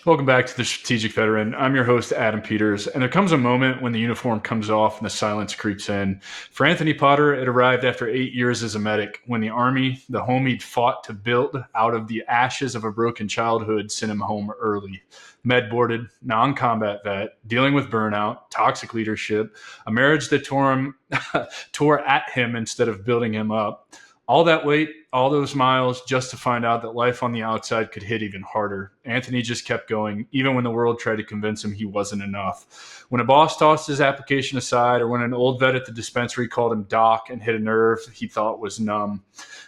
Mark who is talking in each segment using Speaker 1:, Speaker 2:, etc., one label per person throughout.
Speaker 1: Welcome back to the Strategic Veteran. I'm your host, Adam Peters, and there comes a moment when the uniform comes off and the silence creeps in. For Anthony Potter, it arrived after 8 years as a medic when the Army, the home he'd fought to build out of the ashes of a broken childhood, sent him home early. Med boarded, non combat vet, dealing with burnout, toxic leadership, a marriage that tore at him instead of building him up. All that weight, all those miles, just to find out that life on the outside could hit even harder. Anthony just kept going, even when the world tried to convince him he wasn't enough. When a boss tossed his application aside, or when an old vet at the dispensary called him doc and hit a nerve he thought was numb.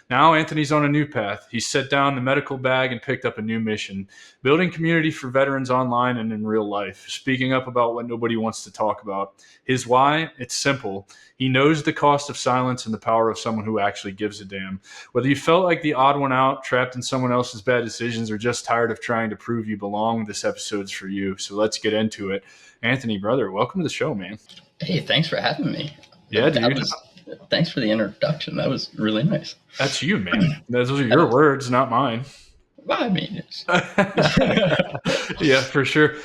Speaker 1: Now Anthony's on a new path. He set down the medical bag and picked up a new mission, building community for veterans online and in real life, speaking up about what nobody wants to talk about. His why? It's simple. He knows the cost of silence and the power of someone who actually gives a damn. Whether you felt like the odd one out, trapped in someone else's bad decisions, or just tired of trying to prove you belong, this episode's for you. So let's get into it. Anthony, brother, welcome to the show, man.
Speaker 2: Hey, thanks for having me.
Speaker 1: Yeah, dude.
Speaker 2: Thanks for the introduction. That was really nice.
Speaker 1: That's you, man. Those are your words, not mine.
Speaker 2: I mean,
Speaker 1: yeah, for sure.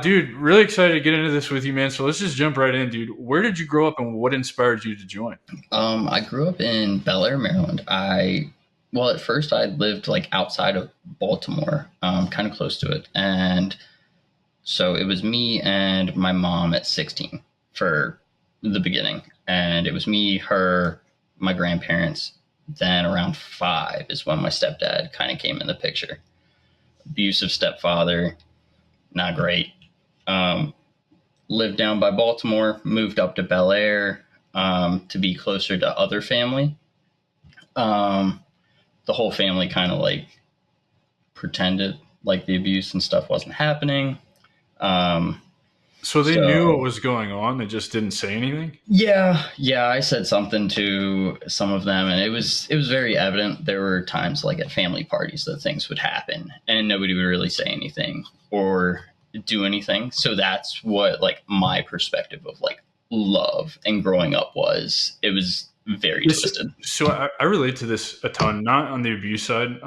Speaker 1: Dude, really excited to get into this with you, man. So let's just jump right in, dude. Where did you grow up and what inspired you to join?
Speaker 2: I grew up in Bel Air, Maryland. At first I lived like outside of Baltimore, kind of close to it. And so it was me and my mom at 16 for the beginning. And it was me, her, my grandparents. Then around 5 is when my stepdad kind of came in the picture. Abusive stepfather, not great. Lived down by Baltimore, moved up to Bel Air to be closer to other family. The whole family kind of like pretended like the abuse and stuff wasn't happening.
Speaker 1: So they knew what was going on. They just didn't say anything.
Speaker 2: Yeah. I said something to some of them, and it was very evident. There were times like at family parties that things would happen, and nobody would really say anything or do anything. So that's what like my perspective of like love and growing up was. It was very twisted.
Speaker 1: So I relate to this a ton, not on the abuse side.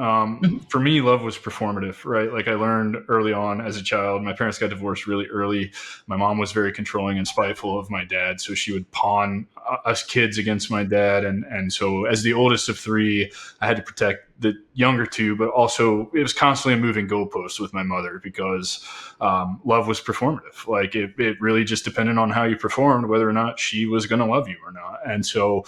Speaker 1: For me, love was performative, right? Like I learned early on as a child, my parents got divorced really early. My mom was very controlling and spiteful of my dad. So she would pawn us kids against my dad. And so as the oldest of 3, I had to protect the younger 2, but also it was constantly a moving goalpost with my mother because love was performative. Like it really just depended on how you performed, whether or not she was going to love you or not. And so,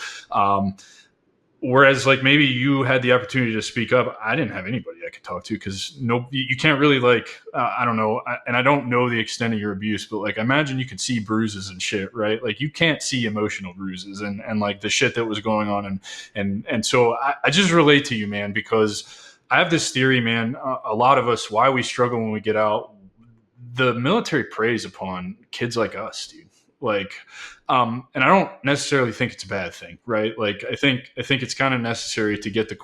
Speaker 1: whereas like maybe you had the opportunity to speak up, I didn't have anybody I could talk to because you can't really like, I don't know. And I don't know the extent of your abuse, but like, I imagine you could see bruises and shit, right? Like you can't see emotional bruises and like the shit that was going on. And so I just relate to you, man, because I have this theory, man, a lot of us, why we struggle when we get out, the military preys upon kids like us, dude. Like, and I don't necessarily think it's a bad thing, right? Like, I think it's kind of necessary to get the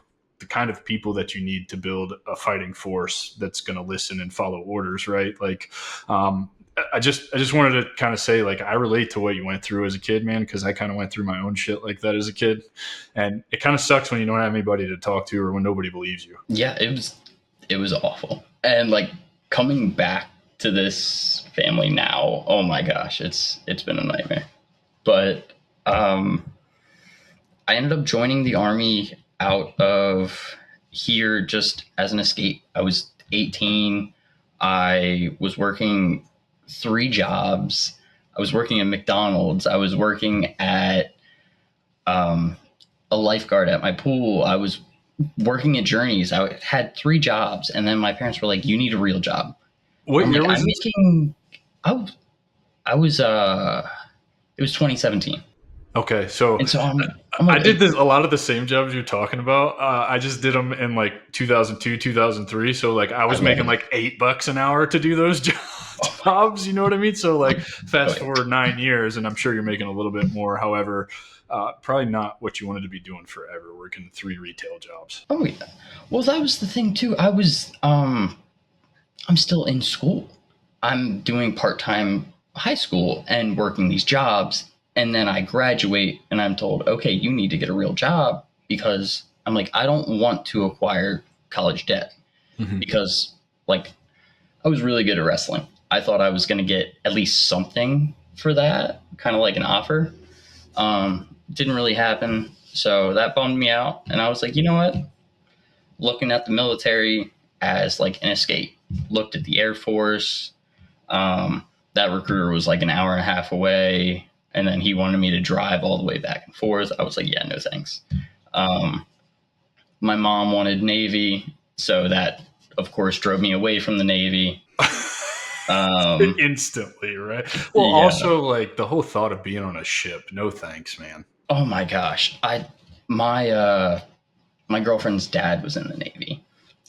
Speaker 1: kind of people that you need to build a fighting force that's going to listen and follow orders, right? Like, I just wanted to kind of say, like, I relate to what you went through as a kid, man, because I kind of went through my own shit like that as a kid, and it kind of sucks when you don't have anybody to talk to or when nobody believes you.
Speaker 2: Yeah, it was awful, and like coming back to this family now, oh my gosh, it's been a nightmare. But I ended up joining the Army out of here just as an escape. I was 18. I was working 3 jobs. I was working at McDonald's. I was working at a lifeguard at my pool. I was working at Journeys. I had 3 jobs, and then my parents were like, "You need a real job."
Speaker 1: What year was this?
Speaker 2: It was 2017.
Speaker 1: Okay, so I did a lot of the same jobs you're talking about. I just did them in like 2002, 2003. So like I was making like $8 an hour to do those jobs. You know what I mean? So like fast forward 9 years, and I'm sure you're making a little bit more. However, probably not what you wanted to be doing forever, working 3 retail jobs.
Speaker 2: Oh yeah. Well, that was the thing too. I'm still in school. I'm doing part-time high school and working these jobs. And then I graduate and I'm told, okay, you need to get a real job because I'm like, I don't want to acquire college debt because like I was really good at wrestling. I thought I was going to get at least something for that, kind of like an offer. Didn't really happen. So that bummed me out. And I was like, you know what? Looking at the military as like an escape. Looked at the Air Force. That recruiter was like an hour and a half away. And then he wanted me to drive all the way back and forth. I was like, yeah, no thanks. My mom wanted Navy. So that, of course, drove me away from the Navy.
Speaker 1: Instantly, right? Well,
Speaker 2: Yeah.
Speaker 1: also like the whole thought of being on a ship. No thanks, man.
Speaker 2: Oh my gosh. My girlfriend's dad was in the Navy,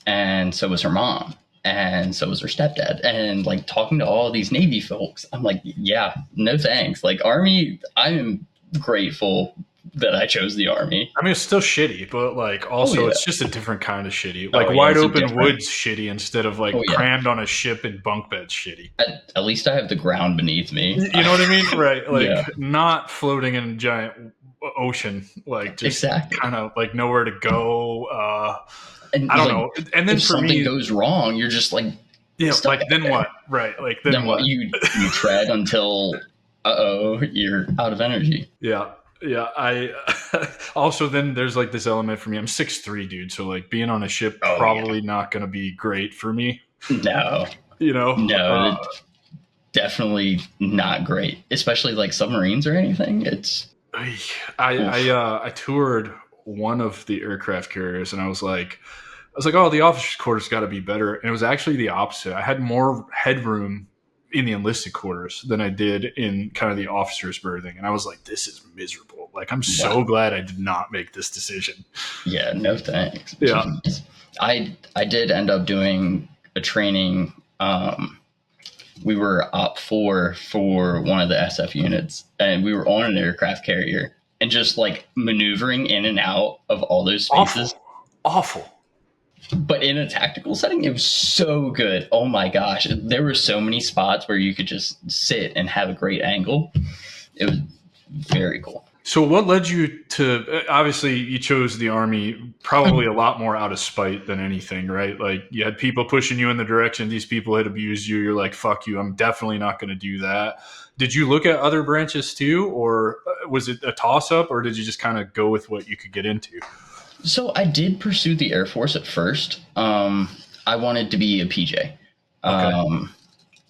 Speaker 2: and so was her mom, and so was her stepdad. And like talking to all these Navy folks, I'm like, yeah, no thanks. Like Army, I'm grateful that I chose the Army.
Speaker 1: I mean, it's still shitty, but like also
Speaker 2: yeah.
Speaker 1: It's just a different kind of shitty. Like
Speaker 2: yeah,
Speaker 1: wide
Speaker 2: it's a
Speaker 1: open
Speaker 2: different-
Speaker 1: woods shitty instead of like
Speaker 2: yeah.
Speaker 1: crammed on a ship in bunk beds shitty.
Speaker 2: At least I have the ground beneath me.
Speaker 1: You know what I mean? Right. Like
Speaker 2: Yeah.
Speaker 1: not floating in a giant ocean, like just
Speaker 2: Exactly.
Speaker 1: kind of like nowhere to go.
Speaker 2: And
Speaker 1: I don't
Speaker 2: like,
Speaker 1: know. And then
Speaker 2: if
Speaker 1: for
Speaker 2: something
Speaker 1: me,
Speaker 2: goes wrong, you're just like,
Speaker 1: yeah,
Speaker 2: stuck
Speaker 1: like
Speaker 2: out
Speaker 1: then
Speaker 2: there.
Speaker 1: what? Right. Like then what?
Speaker 2: You tread until you're out of energy.
Speaker 1: Yeah. Yeah, I also then there's like this element for me. I'm 6'3", dude, so like being on a ship probably not going to be great for me.
Speaker 2: No,
Speaker 1: You know,
Speaker 2: it's definitely not great, especially like submarines or anything. It's
Speaker 1: I toured one of the aircraft carriers, and I was like, oh, the officers' quarters got to be better, and it was actually the opposite. I had more headroom in the enlisted quarters than I did in kind of the officers' berthing. And I was like, this is miserable. Like, I'm so glad I did not make this decision.
Speaker 2: Yeah, no thanks.
Speaker 1: Yeah.
Speaker 2: I did end up doing a training. We were Op 4 for one of the SF units, and we were on an aircraft carrier and just like maneuvering in and out of all those spaces.
Speaker 1: Awful.
Speaker 2: But in a tactical setting, it was so good. Oh my gosh. There were so many spots where you could just sit and have a great angle. It was very cool.
Speaker 1: So what led you to, obviously you chose the Army probably a lot more out of spite than anything, right? Like you had people pushing you in the direction, these people had abused you. You're like, fuck you, I'm definitely not going to do that. Did you look at other branches too? Or was it a toss up, or did you just kind of go with what you could get into?
Speaker 2: So I did pursue the Air Force at first. I wanted to be a PJ.
Speaker 1: Okay.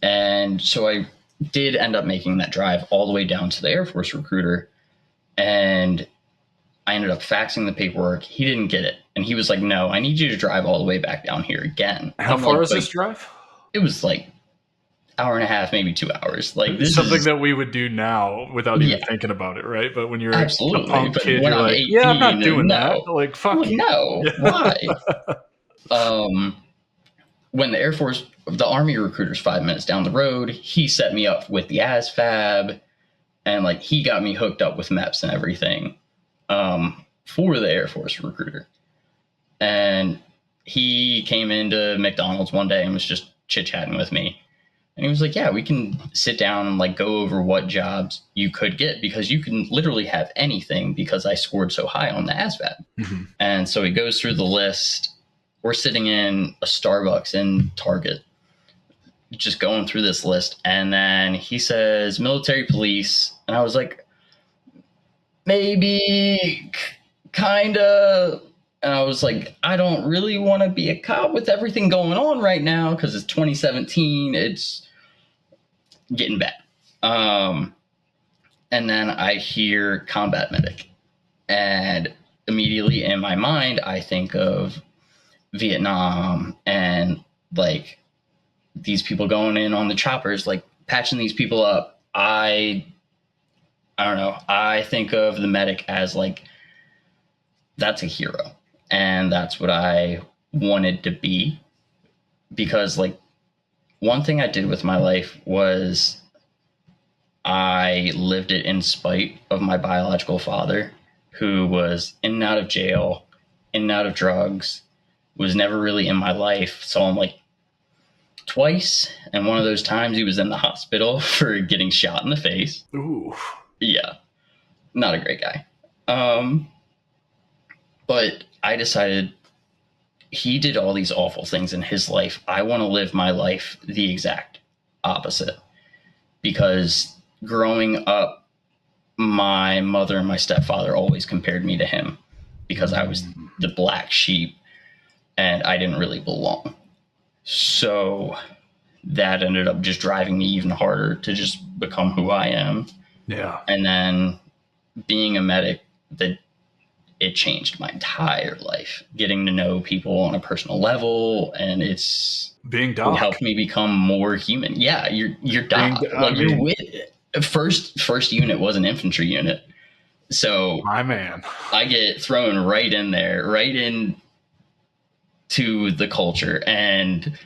Speaker 2: And so I did end up making that drive all the way down to the Air Force recruiter. And I ended up faxing the paperwork. He didn't get it. And he was like, no, I need you to drive all the way back down here again.
Speaker 1: How far is this drive?
Speaker 2: It was like hour and a half, maybe 2 hours. Like this
Speaker 1: something
Speaker 2: is
Speaker 1: that we would do now without even thinking about it, right? But when you're
Speaker 2: absolutely
Speaker 1: a punk kid,
Speaker 2: when
Speaker 1: you're
Speaker 2: I'm
Speaker 1: like,
Speaker 2: 18,
Speaker 1: yeah, I'm not doing that.
Speaker 2: No.
Speaker 1: Like, fuck you.
Speaker 2: No, why? When the Air Force, the Army recruiter's 5 minutes down the road, he set me up with the ASFAB, and like he got me hooked up with MEPS and everything for the Air Force recruiter. And he came into McDonald's one day and was just chit-chatting with me. And he was like, yeah, we can sit down and like go over what jobs you could get, because you can literally have anything because I scored so high on the ASVAB.
Speaker 1: Mm-hmm.
Speaker 2: And so he goes through the list. We're sitting in a Starbucks in Target, just going through this list. And then he says military police. And I was like, maybe, kind of. And I was like, I don't really want to be a cop with everything going on right now because it's 2017. It's getting bad. And then I hear combat medic. And immediately in my mind, I think of Vietnam and like these people going in on the choppers, like patching these people up. I don't know. I think of the medic as like, that's a hero. And that's what I wanted to be, because like one thing I did with my life was I lived it in spite of my biological father, who was in and out of jail, in and out of drugs, was never really in my life. Saw him like twice. And one of those times he was in the hospital for getting shot in the face.
Speaker 1: Ooh.
Speaker 2: Yeah. Not a great guy. But I decided he did all these awful things in his life. I want to live my life the exact opposite, because growing up, my mother and my stepfather always compared me to him because I was the black sheep and I didn't really belong. So that ended up just driving me even harder to just become who I am.
Speaker 1: Yeah.
Speaker 2: And then being a medic, that it changed my entire life, getting to know people on a personal level, and
Speaker 1: Being
Speaker 2: it
Speaker 1: Doc.
Speaker 2: helped me become more human. Yeah, you're Doc. You're with it. First unit was an infantry unit. So
Speaker 1: my man,
Speaker 2: I get thrown right in there, right in to the culture. And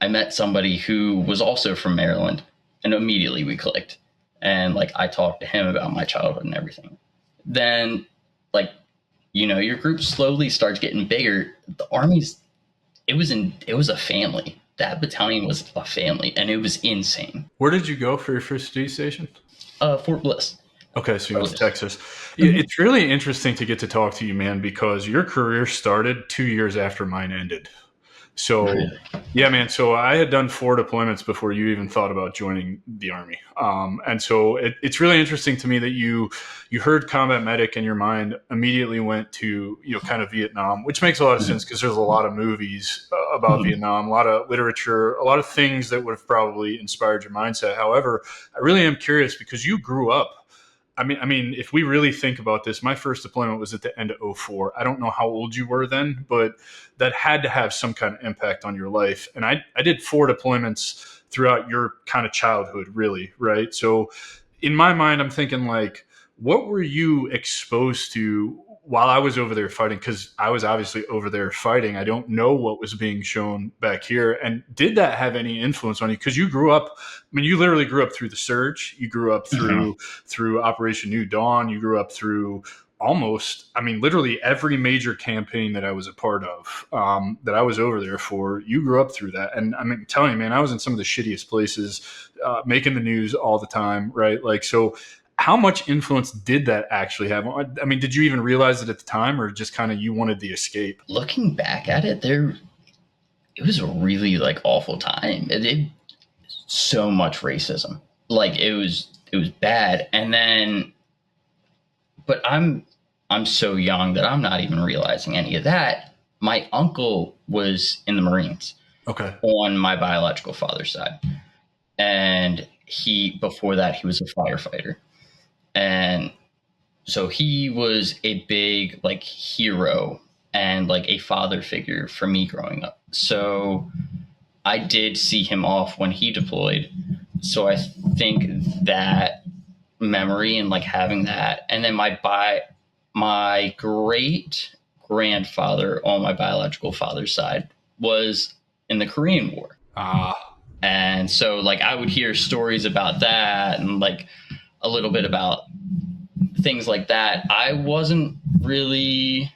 Speaker 2: I met somebody who was also from Maryland, and immediately we clicked. And like, I talked to him about my childhood and everything. Then, like, your group slowly starts getting bigger. The Army's, it was a family. That battalion was a family, and it was insane.
Speaker 1: Where did you go for your first duty station?
Speaker 2: Fort Bliss.
Speaker 1: Okay, so you went to Texas. It's really interesting to get to talk to you, man, because your career started 2 years after mine ended. So, really? Yeah, man. So I had done 4 deployments before you even thought about joining the Army. And so it's really interesting to me that you heard combat medic and your mind immediately went to, kind of Vietnam, which makes a lot of sense because there's a lot of movies about Vietnam, a lot of literature, a lot of things that would have probably inspired your mindset. However, I really am curious because you grew up. I mean, if we really think about this, my first deployment was at the end of 2004. I don't know how old you were then, but that had to have some kind of impact on your life. And I did 4 deployments throughout your kind of childhood, really, right? So in my mind, I'm thinking like, what were you exposed to while I was over there fighting? Because I was obviously over there fighting. I don't know what was being shown back here. And did that have any influence on you? Because you grew up, you literally grew up through the Surge. You grew up through Operation New Dawn. You grew up through literally every major campaign that I was a part of, that I was over there for. You grew up through that. And I'm telling you, man, I was in some of the shittiest places, making the news all the time, right? Like, so how much influence did that actually have? I mean, did you even realize it at the time, or just kind of you wanted the escape?
Speaker 2: Looking back at it, it was a really like awful time. It so much racism. Like it was bad. And then, but I'm so young that I'm not even realizing any of that. My uncle was in the Marines.
Speaker 1: Okay.
Speaker 2: On my biological father's side. And before that, he was a firefighter. And so he was a big like hero and like a father figure for me growing up. So I did see him off when he deployed. So I think that memory and like having that, and then my great grandfather on my biological father's side was in the Korean War. And so like I would hear stories about that and like a little bit about things like that. I wasn't really,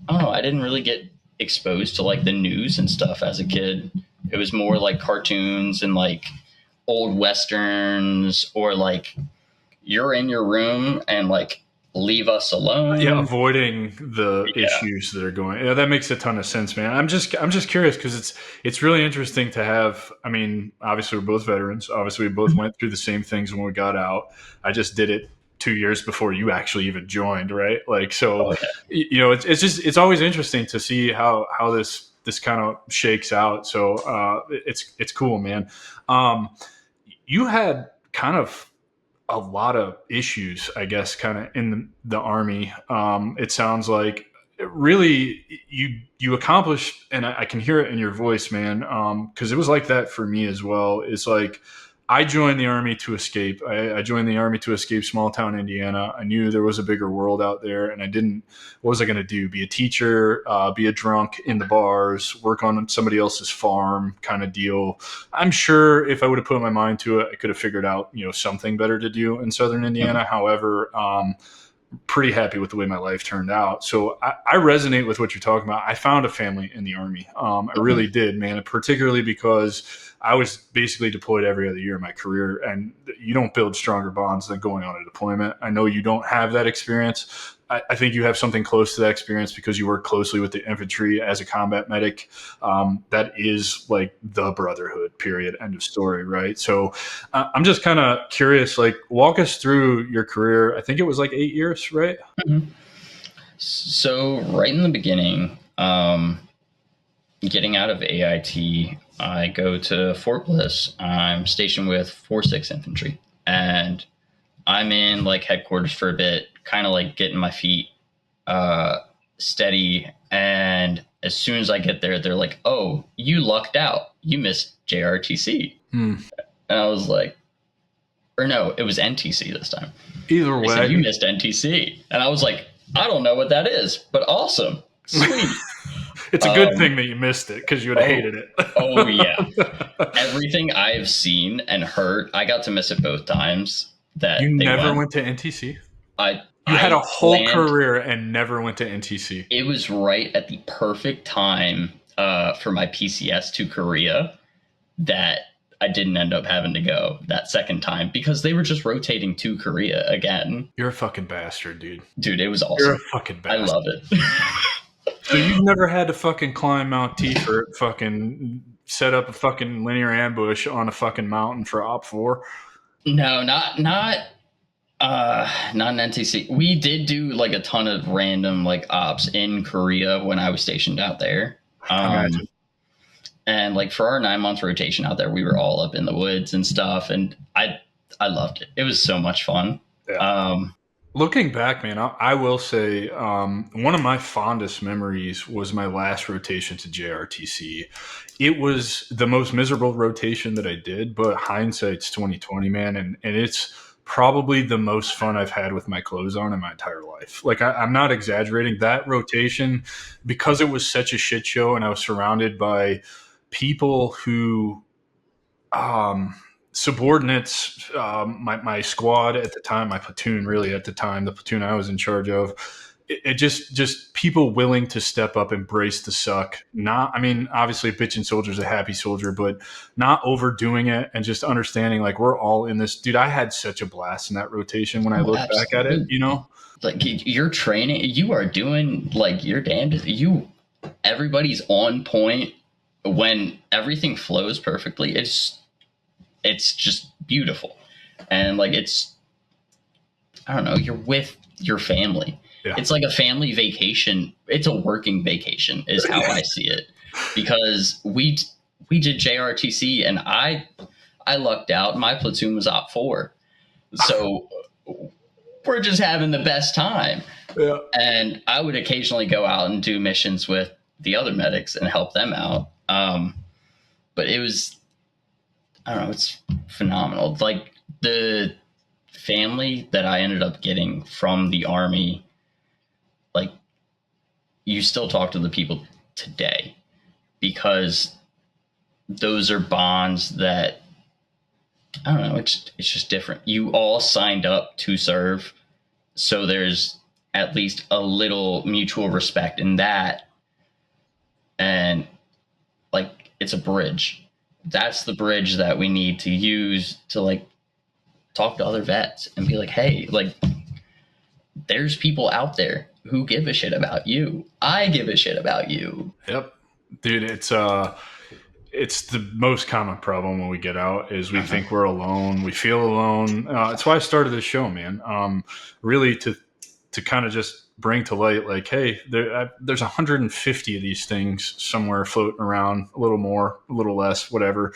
Speaker 2: I didn't really get exposed to like the news and stuff as a kid. It was more like cartoons and like old Westerns, or like you're in your room and like leave us alone.
Speaker 1: Yeah, avoiding the issues that are going. Yeah, that makes a ton of sense, man. I'm just curious because it's really interesting to have. I mean, obviously we're both veterans. Obviously we both went through the same things when we got out. I just did it 2 years before you actually even joined, right? Like, so it's always interesting to see how this kind of shakes out. So it's cool, man. You had kind of a lot of issues, I guess, kind of in the Army. It sounds like really you accomplished, and I can hear it in your voice, man, because it was like that for me as well. It's like I joined the Army to escape. I joined the Army to escape small town Indiana. I knew there was a bigger world out there, and what was I going to do? Be a teacher, be a drunk in the bars, work on somebody else's farm kind of deal. I'm sure if I would have put my mind to it, I could have figured out, something better to do in Southern Indiana. However, pretty happy with the way my life turned out. So I resonate with what you're talking about. I found a family in the Army. I really did, man, particularly because I was basically deployed every other year in my career, and you don't build stronger bonds than going on a deployment. I know you don't have that experience, I think you have something close to that experience because you work closely with the infantry as a combat medic. That is like the brotherhood, period, end of story, right? So I'm just kind of curious, like walk us through your career. I think it was like 8 years, right?
Speaker 2: Mhm. So right in the beginning, getting out of AIT, I go to Fort Bliss. I'm stationed with 4-6 Infantry, and I'm in like headquarters for a bit, kind of like getting my feet steady. And as soon as I get there, they're like, "Oh, you lucked out. You missed JRTC."
Speaker 1: Hmm.
Speaker 2: And I was like, or no, it was NTC this time.
Speaker 1: Either
Speaker 2: They said, "You
Speaker 1: way,
Speaker 2: missed NTC." And I was like, "I don't know what that is, but awesome. Sweet."
Speaker 1: it's a good thing that you missed it because you would have
Speaker 2: Oh,
Speaker 1: hated it.
Speaker 2: oh yeah. Everything I have seen and heard, I got to miss it both times that
Speaker 1: You
Speaker 2: they
Speaker 1: never
Speaker 2: went.
Speaker 1: went to NTC?
Speaker 2: I
Speaker 1: You had
Speaker 2: I
Speaker 1: a whole
Speaker 2: planned.
Speaker 1: career and never went to NTC.
Speaker 2: It was right at the perfect time for my PCS to Korea that I didn't end up having to go that second time because they were just rotating to Korea again.
Speaker 1: You're a fucking bastard, dude.
Speaker 2: Dude, it was
Speaker 1: You're a
Speaker 2: awesome.
Speaker 1: fucking
Speaker 2: I
Speaker 1: bastard.
Speaker 2: love it.
Speaker 1: So you've never had to fucking climb Mount T-Fort, fucking set up a fucking linear ambush on a fucking mountain for Op 4?
Speaker 2: No, not an NTC. We did do like a ton of random like ops in Korea when I was stationed out there.
Speaker 1: Imagine.
Speaker 2: And like for our 9 month rotation out there, we were all up in the woods and stuff, and I loved it. It was so much fun.
Speaker 1: Yeah. Looking back, man, I will say one of my fondest memories was my last rotation to JRTC. It was the most miserable rotation that I did, but hindsight's 2020, man, and it's probably the most fun I've had with my clothes on in my entire life. Like I'm not exaggerating. That rotation, because it was such a shit show, and I was surrounded by people who subordinates, my squad at the time, my platoon really at the time, the platoon I was in charge of, it just people willing to step up, embrace the suck. Not, I mean, obviously a bitchin' soldier's a happy soldier, but not overdoing it and just understanding like we're all in this. Dude, I had such a blast in that rotation when I look back at it, you know?
Speaker 2: Like you're training, you are doing like your damnedest. Everybody's on point when everything flows perfectly. It's just beautiful. And like I don't know, you're with your family. Yeah. It's like a family vacation. It's a working vacation is how I see it. Because we did JRTC and I lucked out. My platoon was Op 4. So we're just having the best time. Yeah. And I would occasionally go out and do missions with the other medics and help them out. But it was, I don't know, it's phenomenal. Like the family that I ended up getting from the Army, like you still talk to the people today because those are bonds that, I don't know, it's just different. You all signed up to serve, so there's at least a little mutual respect in that. And like it's a bridge. That's the bridge that we need to use to like talk to other vets and be like, hey, like there's people out there who give a shit about you. I give a shit about you.
Speaker 1: Yep. Dude, it's the most common problem when we get out is we think we're alone. We feel alone. That's why I started this show, man. Really to kind of just bring to light, like, hey, there's 150 of these things somewhere floating around, a little more, a little less, whatever.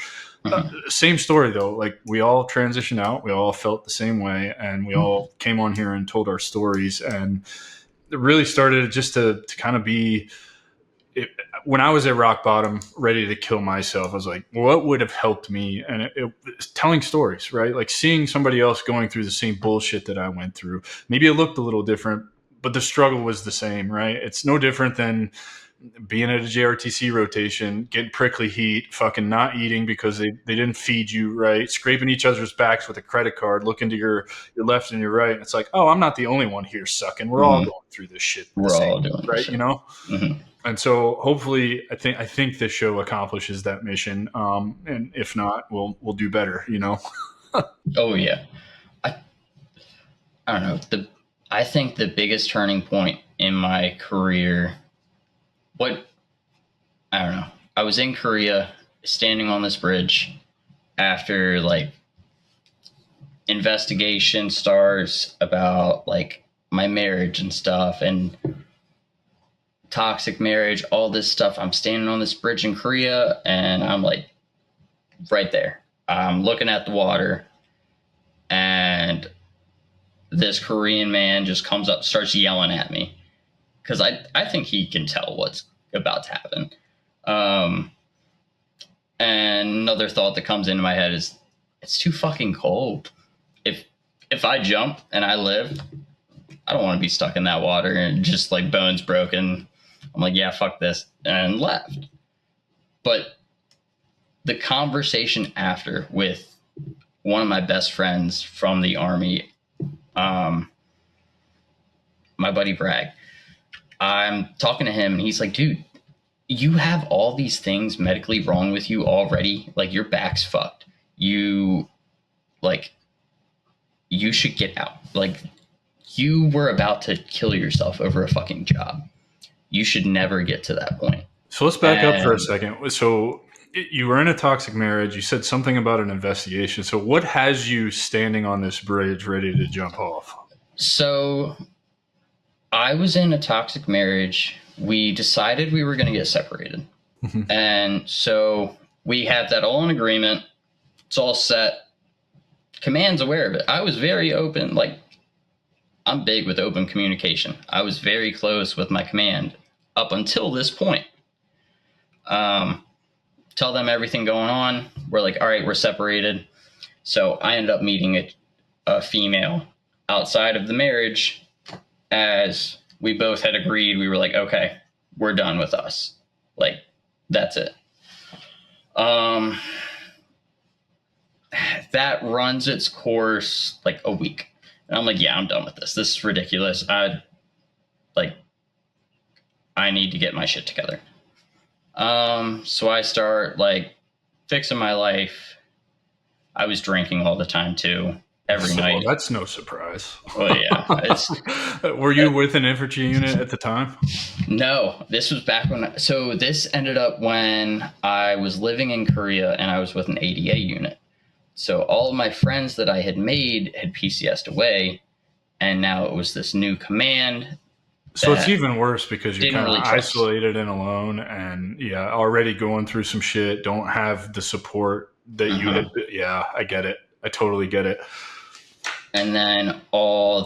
Speaker 1: Same story though. Like we all transitioned out. We all felt the same way, and we all came on here and told our stories. And it really started just to kind of be. When I was at rock bottom, ready to kill myself, I was like, what would have helped me? And it's telling stories, right? Like seeing somebody else going through the same bullshit that I went through. Maybe it looked a little different, but the struggle was the same, right? It's no different than being at a JRTC rotation, getting prickly heat, fucking not eating because they didn't feed you right, scraping each other's backs with a credit card, looking to your left and your right. And it's like, oh, I'm not the only one here sucking. We're all going through this shit.
Speaker 2: We're all doing
Speaker 1: right, you know? And so hopefully I think this show accomplishes that mission. And if not, we'll do better, you know?
Speaker 2: Oh yeah. I don't know. I think the biggest turning point in my career, I don't know. I was in Korea standing on this bridge after like investigation starts about like my marriage and stuff and toxic marriage, all this stuff. I'm standing on this bridge in Korea and I'm like right there. I'm looking at the water and this Korean man just comes up, starts yelling at me because I think he can tell what's about to happen. And another thought that comes into my head is it's too fucking cold. If I jump and I live, I don't want to be stuck in that water and just like bones broken. I'm like, yeah, fuck this, and left. But the conversation after with one of my best friends from the Army, my buddy Bragg, I'm talking to him and he's like, dude, you have all these things medically wrong with you already. Like your back's fucked. You should get out. Like you were about to kill yourself over a fucking job. You should never get to that point.
Speaker 1: So let's back up for a second. So you were in a toxic marriage. You said something about an investigation. So what has you standing on this bridge ready to jump off?
Speaker 2: So I was in a toxic marriage. We decided we were going to get separated. And so we had that all in agreement. It's all set. Command's aware of it. I was very open. Like, I'm big with open communication. I was very close with my command up until this point. Tell them everything going on. We're like, all right, we're separated. So I ended up meeting a female outside of the marriage. As we both had agreed, we were like, okay, we're done with us. Like, that's it. That runs its course like a week. And I'm like, yeah, I'm done with this. This is ridiculous. I need to get my shit together. So I start like fixing my life. I was drinking all the time too, every night.
Speaker 1: That's no surprise.
Speaker 2: Oh yeah.
Speaker 1: Were you with an infantry unit at the time?
Speaker 2: No, this was back when. So this ended up when I was living in Korea and I was with an ADA unit. So all of my friends that I had made had PCS'd away, and now it was this new command.
Speaker 1: So it's even worse because you're kind of isolated and alone, and already going through some shit. Don't have the support that you had. Yeah, I get it. I totally get it.
Speaker 2: And then there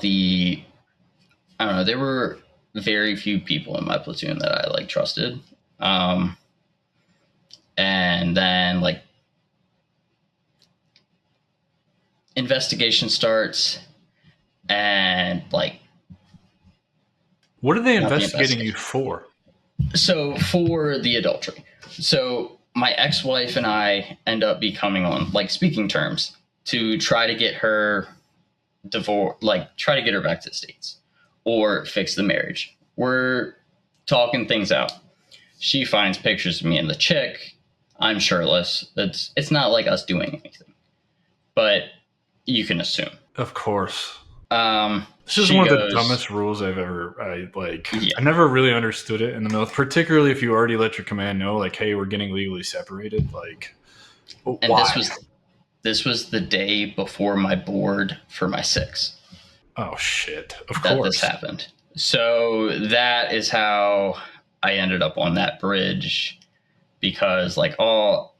Speaker 2: were very few people in my platoon that I like trusted. And then like investigation starts, and like,
Speaker 1: what are they investigating you for?
Speaker 2: So for the adultery. So my ex-wife and I end up becoming on like speaking terms to try to get her divorce, like try to get her back to the States or fix the marriage. We're talking things out. She finds pictures of me and the chick. I'm shirtless. It's not like us doing anything, but you can assume.
Speaker 1: Of course.
Speaker 2: This
Speaker 1: is one of the dumbest rules I never really understood it in the military, particularly if you already let your command know, like, hey, we're getting legally separated. Like,
Speaker 2: and
Speaker 1: why?
Speaker 2: This was the day before my board for my 6.
Speaker 1: Oh shit! Of
Speaker 2: course
Speaker 1: this
Speaker 2: happened. So that is how I ended up on that bridge, because like
Speaker 1: So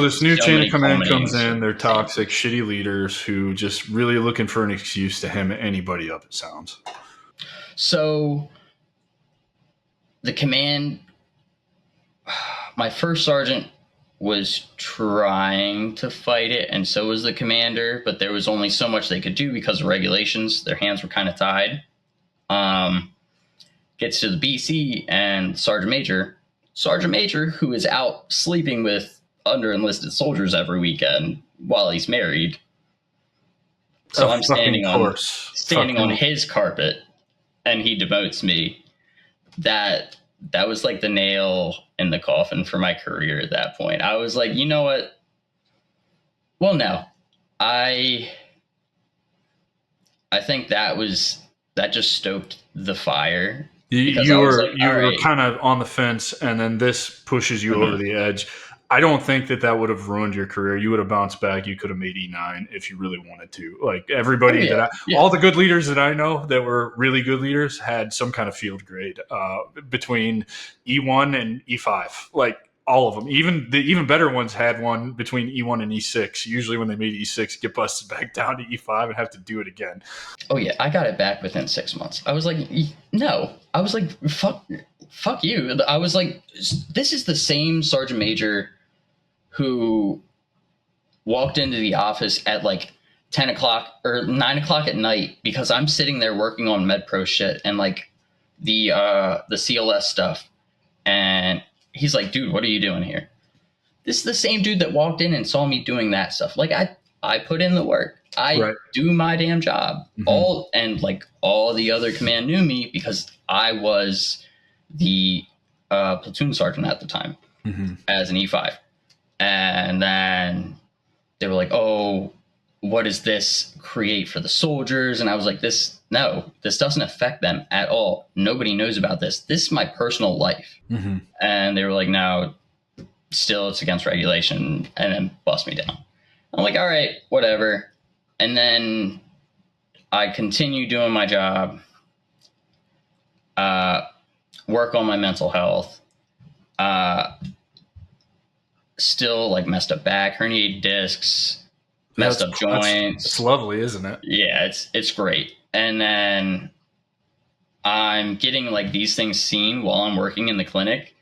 Speaker 1: this new chain of command comes in. They're toxic, shitty leaders who just really looking for an excuse to hem anybody up, it sounds.
Speaker 2: So the command, my first sergeant was trying to fight it, and so was the commander, but there was only so much they could do because of regulations. Their hands were kind of tied. Gets to the BC, and Sergeant Major, who is out sleeping with under-enlisted soldiers every weekend while he's married. So I'm standing on his carpet, and he demotes me. That was like the nail in the coffin for my career at that point. I was like, you know what? Well, no. I think that was that just stoked the fire. Because
Speaker 1: You
Speaker 2: I was
Speaker 1: were
Speaker 2: like, all right.
Speaker 1: kind of on the fence, and then this pushes you over the edge. I don't think that would have ruined your career. You would have bounced back. You could have made E9 if you really wanted to. Like
Speaker 2: Oh
Speaker 1: everybody
Speaker 2: yeah, yeah.
Speaker 1: all the good leaders that I know that were really good leaders had some kind of field grade between E1 and E5. Like all of them, even the even better ones had one between E1 and E6. Usually, when they made E6, get busted back down to E5 and have to do it again.
Speaker 2: Oh yeah, I got it back within 6 months. I was like, no. I was like, fuck you. I was like, this is the same sergeant major who walked into the office at like 10 o'clock or 9 o'clock at night because I'm sitting there working on MedPro shit and like the CLS stuff. And he's like, dude, what are you doing here? This is the same dude that walked in and saw me doing that stuff. Like I put in the work. I do my damn job.
Speaker 1: Mm-hmm.
Speaker 2: All the other command knew me because I was the platoon sergeant at the time as an E5. And then they were like, oh, what does this create for the soldiers? And I was like, this doesn't affect them at all. Nobody knows about this. This is my personal life.
Speaker 1: Mm-hmm.
Speaker 2: And they were like, no, still it's against regulation, and then bust me down. I'm like, all right, whatever. And then I continue doing my job, work on my mental health, still like messed up back, herniated discs, messed up joints.
Speaker 1: It's lovely, isn't it?
Speaker 2: Yeah, it's great. And then I'm getting like these things seen while I'm working in the clinic.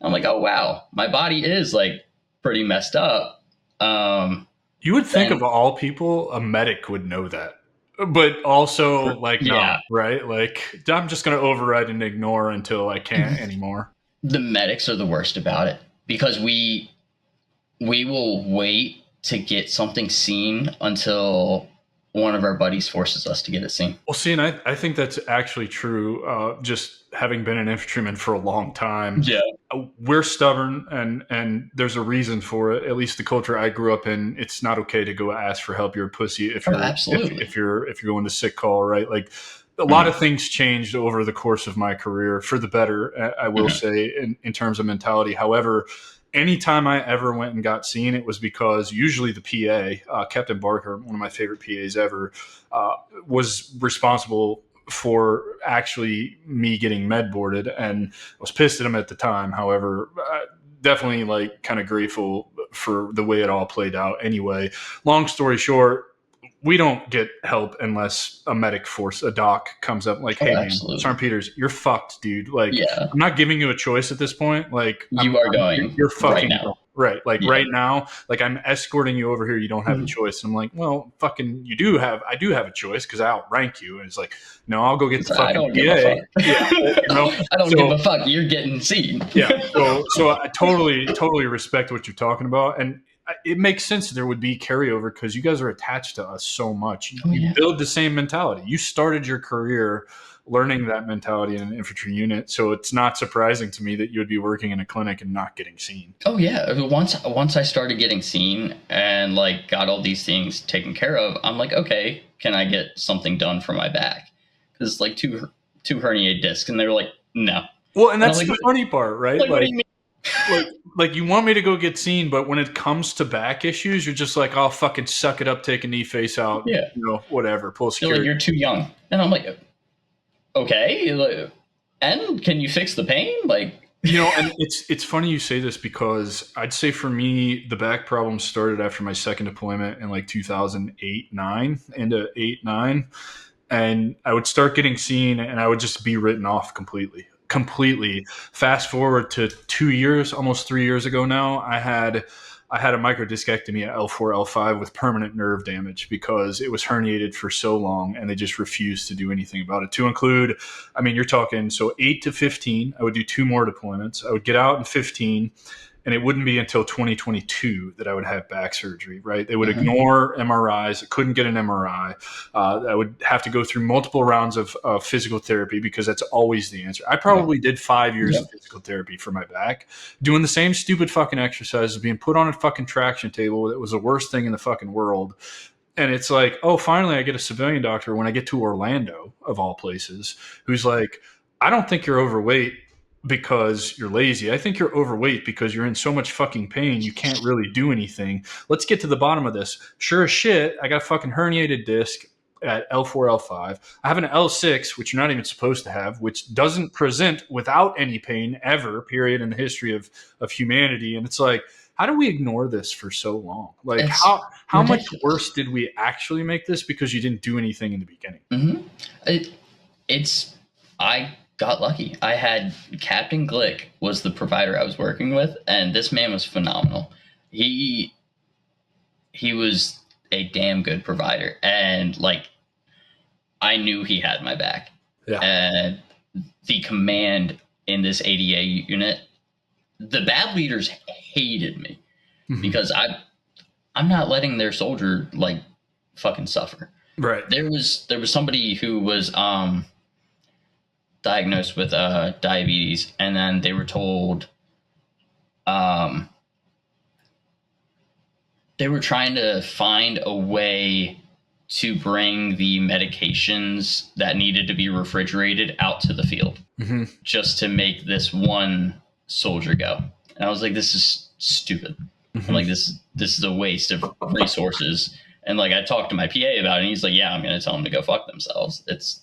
Speaker 2: I'm like, oh wow, my body is like pretty messed up.
Speaker 1: You would think of all people, a medic would know that. But also, like, no, right? Like, I'm just going to override and ignore until I can't anymore.
Speaker 2: The medics are the worst about it because we will wait to get something seen until one of our buddies forces us to get it seen.
Speaker 1: Well, see, and I think that's actually true. Just having been an infantryman for a long time, we're stubborn, and there's a reason for it. At least the culture I grew up in, it's not okay to go ask for help. You're a pussy if you're if you're going to sick call, right? Like a lot of things changed over the course of my career for the better. I will say in terms of mentality. However, anytime I ever went and got seen, it was because usually the PA, Captain Barker, one of my favorite PAs ever, was responsible for actually me getting med boarded, and I was pissed at him at the time. However, definitely like kind of grateful for the way it all played out. Anyway, long story short, we don't get help unless a doc comes up like, hey, man, Sergeant Peters, you're fucked, dude. Like, I'm not giving you a choice at this point. Like, you're fucking
Speaker 2: right now.
Speaker 1: Right. Like right now, like I'm escorting you over here. You don't have a choice. And I'm like, well, fucking, I do have a choice because I outrank you. And it's like, no, I'll go get the fucking
Speaker 2: I don't give a fuck. I don't give a fuck. You're getting seen.
Speaker 1: So I totally respect what you're talking about. And it makes sense there would be carryover because you guys are attached to us so much. You build the same mentality. You started your career learning that mentality in an infantry unit, so it's not surprising to me that you would be working in a clinic and not getting seen.
Speaker 2: Oh yeah, once I started getting seen and like got all these things taken care of, I'm like, okay, can I get something done for my back? Because it's like two herniated discs, and they were like, no.
Speaker 1: Well, and that's the funny part, right?
Speaker 2: Like, what do you mean?
Speaker 1: Like you want me to go get seen, but when it comes to back issues, you're just like, oh, fucking suck it up, take a knee face out, whatever, pull security.
Speaker 2: You're too young, and I'm like, okay, and can you fix the pain? Like,
Speaker 1: and it's funny you say this because I'd say for me, the back problem started after my second deployment in like 2008-9, into 8-9, and I would start getting seen, and I would just be written off completely. Fast forward to 2 years, almost 3 years ago now, I had a microdiscectomy at L4, L5 with permanent nerve damage because it was herniated for so long and they just refused to do anything about it. To include, I mean, you're talking, so 8 to 15, I would do 2 more deployments. I would get out in 15, and it wouldn't be until 2022 that I would have back surgery, right? They would ignore MRIs. I couldn't get an MRI. I would have to go through multiple rounds of physical therapy because that's always the answer. I probably did 5 years of physical therapy for my back, doing the same stupid fucking exercises, being put on a fucking traction table. That was the worst thing in the fucking world. And it's like, oh, finally I get a civilian doctor when I get to Orlando, of all places, who's like, I don't think you're overweight because you're lazy. I think you're overweight because you're in so much fucking pain you can't really do anything. Let's get to the bottom of this. Sure as shit, I got a fucking herniated disc at L4, L5. I have an L6, which you're not even supposed to have, which doesn't present without any pain ever, period, in the history of humanity. And it's like, how do we ignore this for so long? Like,
Speaker 2: It's
Speaker 1: how much
Speaker 2: ridiculous.
Speaker 1: worse did we actually make this because you didn't do anything in the beginning?
Speaker 2: I got lucky. I had Captain Glick was the provider I was working with, and this man was phenomenal. He was a damn good provider, and like I knew he had my back.
Speaker 1: Yeah.
Speaker 2: And the command in this ADA unit, the bad leaders hated me because I'm not letting their soldier like fucking suffer.
Speaker 1: Right.
Speaker 2: There was somebody who was diagnosed with diabetes, and then they were told they were trying to find a way to bring the medications that needed to be refrigerated out to the field just to make this one soldier go. And I was like, this is stupid. I'm like, this is a waste of resources. And like, I talked to my PA about it, and he's like, yeah, I'm going to tell them to go fuck themselves. It's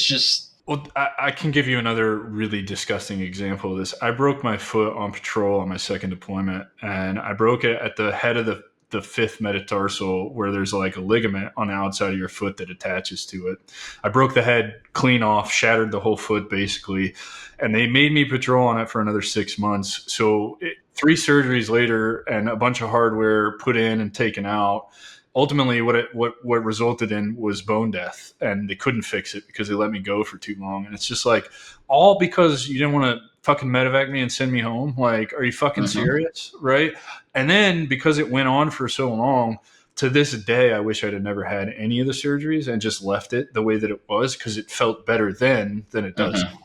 Speaker 2: just.
Speaker 1: Well, I can give you another really disgusting example of this. I broke my foot on patrol on my second deployment, and I broke it at the head of the fifth metatarsal, where there's like a ligament on the outside of your foot that attaches to it. I broke the head clean off, shattered the whole foot basically, and they made me patrol on it for another 6 months. So 3 surgeries later and a bunch of hardware put in and taken out, ultimately what resulted in was bone death, and they couldn't fix it because they let me go for too long. And it's just like, all because you didn't want to fucking medevac me and send me home. Like, are you fucking serious? Right. And then because it went on for so long, to this day, I wish I'd have never had any of the surgeries and just left it the way that it was, because it felt better then than it does now.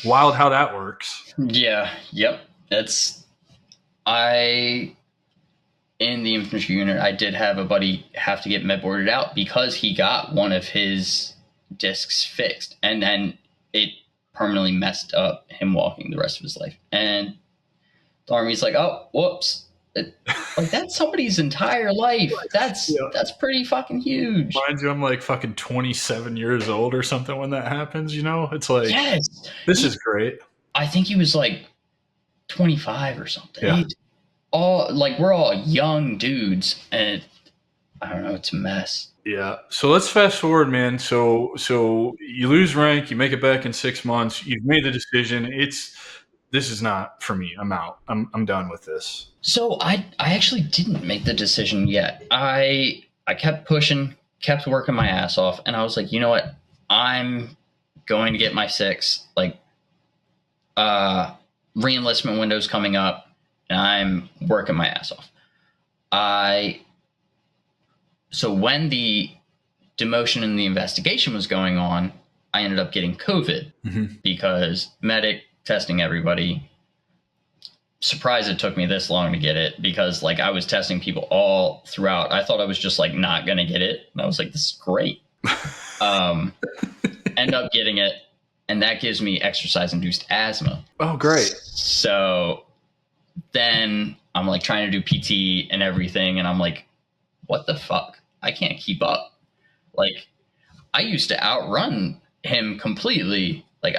Speaker 1: Wild how that works.
Speaker 2: Yeah. Yep. In the infantry unit, I did have a buddy have to get med boarded out because he got one of his discs fixed, and then it permanently messed up him walking the rest of his life. And the Army's like, oh, whoops. Like, that's somebody's entire life. That's pretty fucking huge.
Speaker 1: Mind you, I'm like fucking 27 years old or something when that happens, you know? It's like,
Speaker 2: yes,
Speaker 1: this is great.
Speaker 2: I think he was like 25 or something.
Speaker 1: Yeah.
Speaker 2: We're all young dudes, and I don't know, it's a mess.
Speaker 1: Yeah. So let's fast forward, man. So you lose rank, you make it back in 6 months, you've made the decision. This is not for me. I'm out. I'm done with this.
Speaker 2: So I actually didn't make the decision yet. I kept pushing, kept working my ass off, and I was like, you know what? I'm going to get my 6. Like, re-enlistment window's coming up. And I'm working my ass off. So when the demotion and the investigation was going on, I ended up getting COVID because medic testing everybody. Surprised it took me this long to get it, because like I was testing people all throughout. I thought I was just like not going to get it. And I was like, this is great. End up getting it. And that gives me exercise-induced asthma.
Speaker 1: Oh, great.
Speaker 2: So then I'm like trying to do PT and everything, and I'm like, what the fuck? I can't keep up. Like, I used to outrun him completely. Like,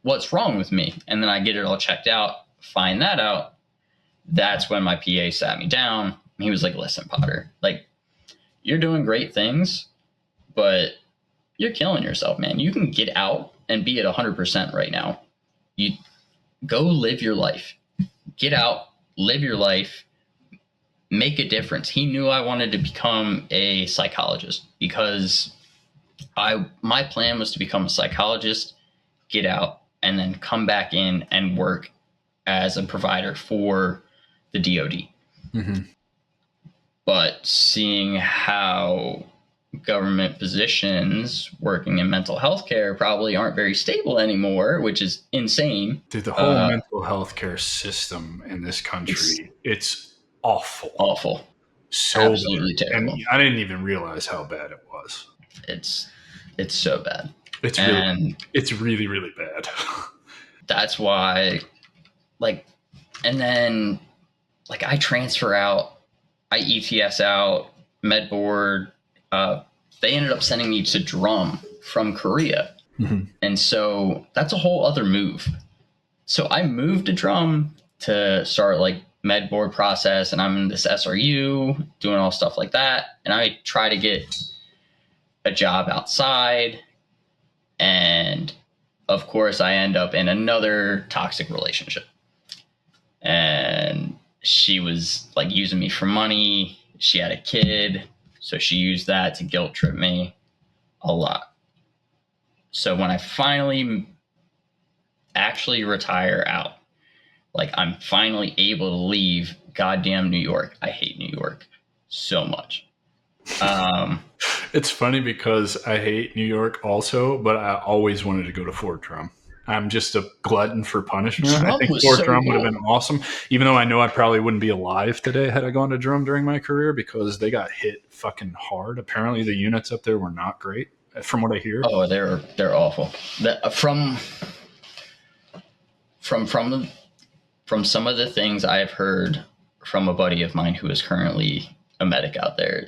Speaker 2: what's wrong with me? And then I get it all checked out, find that out. That's when my PA sat me down. He was like, listen, Potter, like, you're doing great things, but you're killing yourself, man. You can get out and be at 100% right now. You go live your life. Get out, live your life, make a difference. He knew I wanted to become a psychologist because my plan was to become a psychologist, get out, and then come back in and work as a provider for the DoD. But seeing how government positions working in mental health care probably aren't very stable anymore, which is insane.
Speaker 1: Dude, the whole mental health care system in this country, it's awful.
Speaker 2: Awful.
Speaker 1: So
Speaker 2: Absolutely
Speaker 1: bad. And
Speaker 2: terrible.
Speaker 1: I didn't even realize how bad it was.
Speaker 2: It's so bad.
Speaker 1: It's
Speaker 2: And
Speaker 1: really, really bad.
Speaker 2: that's why, like, and then, like, I transfer out, I ETS out, med board. They ended up sending me to drum from Korea.
Speaker 1: Mhm.
Speaker 2: And so that's a whole other move. So I moved to drum to start like med board process, and I'm in this SRU doing all stuff like that. And I try to get a job outside. And of course, I end up in another toxic relationship. And she was like using me for money. She had a kid. So she used that to guilt trip me a lot. So when I finally actually retire out, like I'm finally able to leave goddamn New York. I hate New York so much.
Speaker 1: It's funny because I hate New York also, but I always wanted to go to Fort Drum. I'm just a glutton for punishment. I
Speaker 2: Drum
Speaker 1: think
Speaker 2: was
Speaker 1: Fort
Speaker 2: so
Speaker 1: Drum would have
Speaker 2: cool.
Speaker 1: been awesome, even though I know I probably wouldn't be alive today had I gone to Drum during my career because they got hit fucking hard. Apparently, the units up there were not great, from what I hear.
Speaker 2: Oh, they're awful. From some of the things I've heard from a buddy of mine who is currently a medic out there,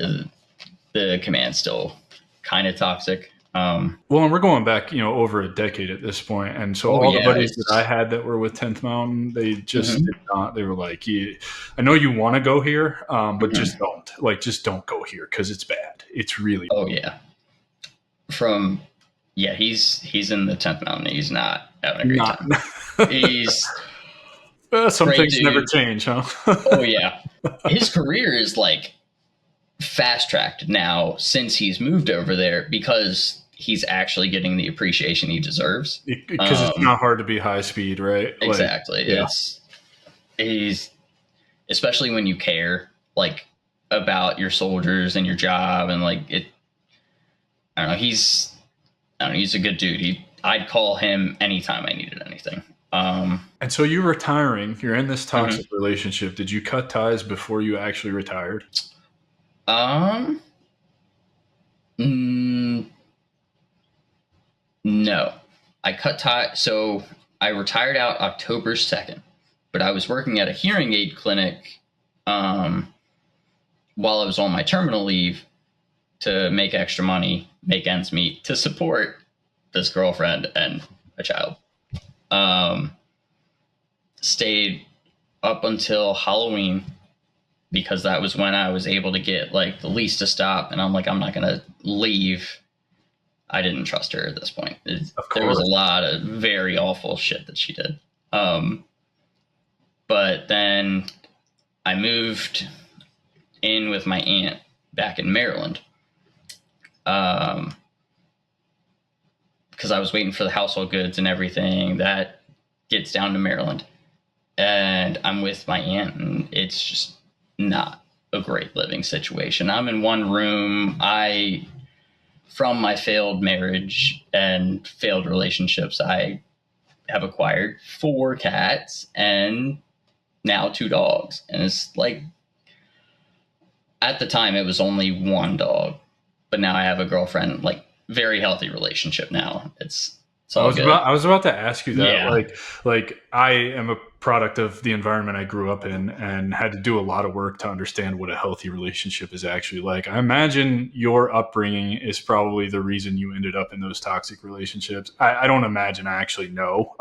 Speaker 2: the command's still kind of toxic.
Speaker 1: Well, and we're going back, over a decade at this point, and so
Speaker 2: Oh
Speaker 1: all the
Speaker 2: yeah,
Speaker 1: buddies that I had that were with 10th Mountain, they just
Speaker 2: Mhm.
Speaker 1: did not. They were like, yeah, "I know you want to go here, but just
Speaker 2: Mhm.
Speaker 1: don't. Like, just don't go here because it's bad. It's really
Speaker 2: Oh yeah. From Yeah, he's in the 10th Mountain. He's not having a great
Speaker 1: not."
Speaker 2: time. He's
Speaker 1: Some
Speaker 2: great
Speaker 1: things never
Speaker 2: dude.
Speaker 1: change, huh?
Speaker 2: Oh yeah, his career is like fast tracked now since he's moved over there because he's actually getting the appreciation he deserves.
Speaker 1: Because it's not hard to be high speed, right? Like,
Speaker 2: Exactly.
Speaker 1: yeah.
Speaker 2: He's especially when you care like about your soldiers and your job and like it. I don't know. He's a good dude. I'd call him anytime I needed anything.
Speaker 1: And so you're retiring. You're in this
Speaker 2: Mhm.
Speaker 1: toxic relationship. Did you cut ties before you actually retired?
Speaker 2: Um, mm, no, I cut tie. So I retired out October 2nd, but I was working at a hearing aid clinic um, while I was on my terminal leave to make extra money, make ends meet to support this girlfriend and a child. Um, Stayed up until Halloween because that was when I was able to get like the lease to stop. And I'm like, I'm not going to leave. I didn't trust her at this point. There was a lot of very awful shit that she did. But then I moved in with my aunt back in Maryland. Because I was waiting for the household goods and everything that gets down to Maryland. And I'm with my aunt, and it's just not a great living situation. I'm in one room. From my failed marriage and failed relationships, I have acquired 4 cats and now 2 dogs. And it's like, at the time, it was only 1 dog, but now I have a girlfriend, like, very healthy relationship now. It's all good.
Speaker 1: I was about to ask you that.
Speaker 2: Yeah.
Speaker 1: Like I am a product of the environment I grew up in and had to do a lot of work to understand what a healthy relationship is actually like. I imagine your upbringing is probably the reason you ended up in those toxic relationships. I don't imagine I actually know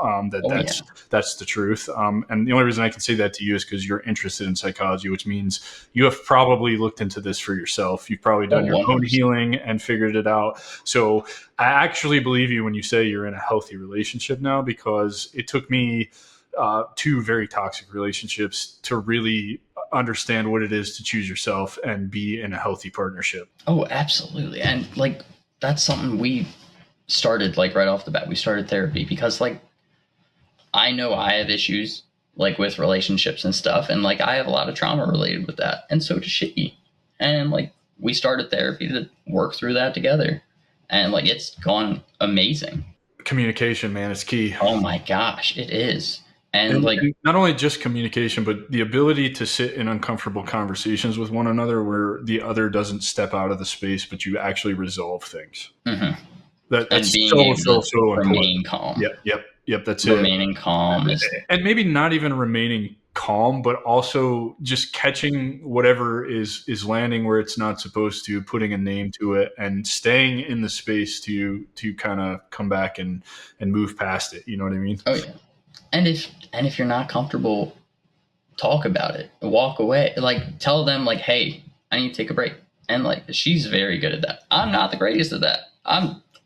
Speaker 1: that's the truth. And the only reason I can say that to you is because you're interested in psychology, which means you have probably looked into this for yourself. You've probably done your own healing and figured it out. So I actually believe you when you say you're in a healthy relationship now, because it took me 2 very toxic relationships to really understand what it is to choose yourself and be in a healthy partnership.
Speaker 2: Oh, absolutely. And like, that's something we started like right off the bat. We started therapy because like, I know I have issues like with relationships and stuff. And like, I have a lot of trauma related with that. And so does she. And like, we started therapy to work through that together. And like, it's gone amazing.
Speaker 1: Communication, man, is key.
Speaker 2: Oh my gosh, it is. And like,
Speaker 1: and not only just communication, but the ability to sit in uncomfortable conversations with one another where the other doesn't step out of the space, but you actually resolve things.
Speaker 2: mhm. And
Speaker 1: That's
Speaker 2: being
Speaker 1: so,
Speaker 2: able
Speaker 1: so,
Speaker 2: to
Speaker 1: so important.
Speaker 2: remain calm.
Speaker 1: Yep. That's it.
Speaker 2: Remaining calm is,
Speaker 1: And maybe not even remaining calm, but also just catching whatever is landing where it's not supposed to, putting a name to it, and staying in the space to kind of come back and move past it. You know what I mean?
Speaker 2: oh yeah. And if you're not comfortable, talk about it. Walk away. Like, tell them, like, hey, I need to take a break. And like, she's very good at that. I'm not the greatest at that.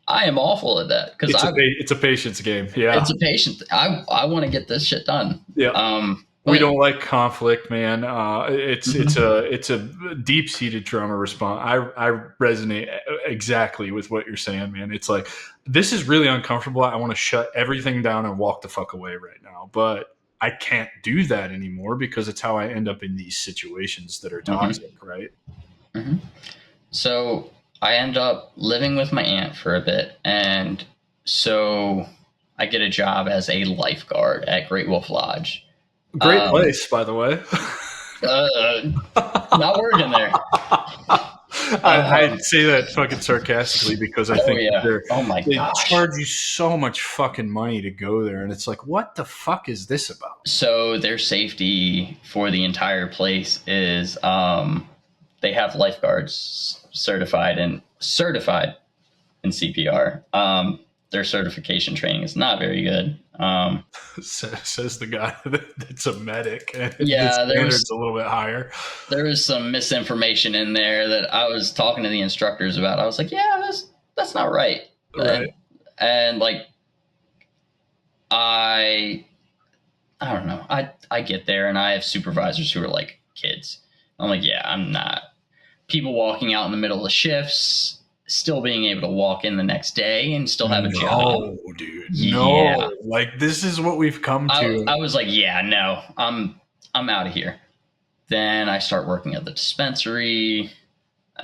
Speaker 2: I am awful at that because
Speaker 1: It's a patience game. Yeah,
Speaker 2: it's a patient. I want to get this shit done.
Speaker 1: yeah. We don't like conflict, man. It's a deep seated trauma response. I resonate exactly with what you're saying, man. It's like, this is really uncomfortable. I want to shut everything down and walk the fuck away right now, but I can't do that anymore because it's how I end up in these situations that are toxic, right?
Speaker 2: Mm-hmm. So I end up living with my aunt for a bit, and so I get a job as a lifeguard at Great Wolf Lodge.
Speaker 1: Great place, by the way.
Speaker 2: Not working there.
Speaker 1: I say that fucking sarcastically because I think they
Speaker 2: gosh,
Speaker 1: charge you so much fucking money to go there, and it's like, what the fuck is this about?
Speaker 2: So their safety for the entire place is they have lifeguards certified in CPR. Their certification training is not very good.
Speaker 1: Says the guy that's a medic. And
Speaker 2: yeah,
Speaker 1: the standard's a little bit higher.
Speaker 2: There was some misinformation in there that I was talking to the instructors about. I was like, yeah, that's not right.
Speaker 1: Right.
Speaker 2: And like, I don't know. I get there and I have supervisors who are like kids. I'm like, yeah, I'm not. People walking out in the middle of shifts, still being able to walk in the next day and still have a job.
Speaker 1: No, dude. No. Yeah. Like, this is what we've come to.
Speaker 2: I was like, yeah, no, I'm out of here. Then I start working at the dispensary.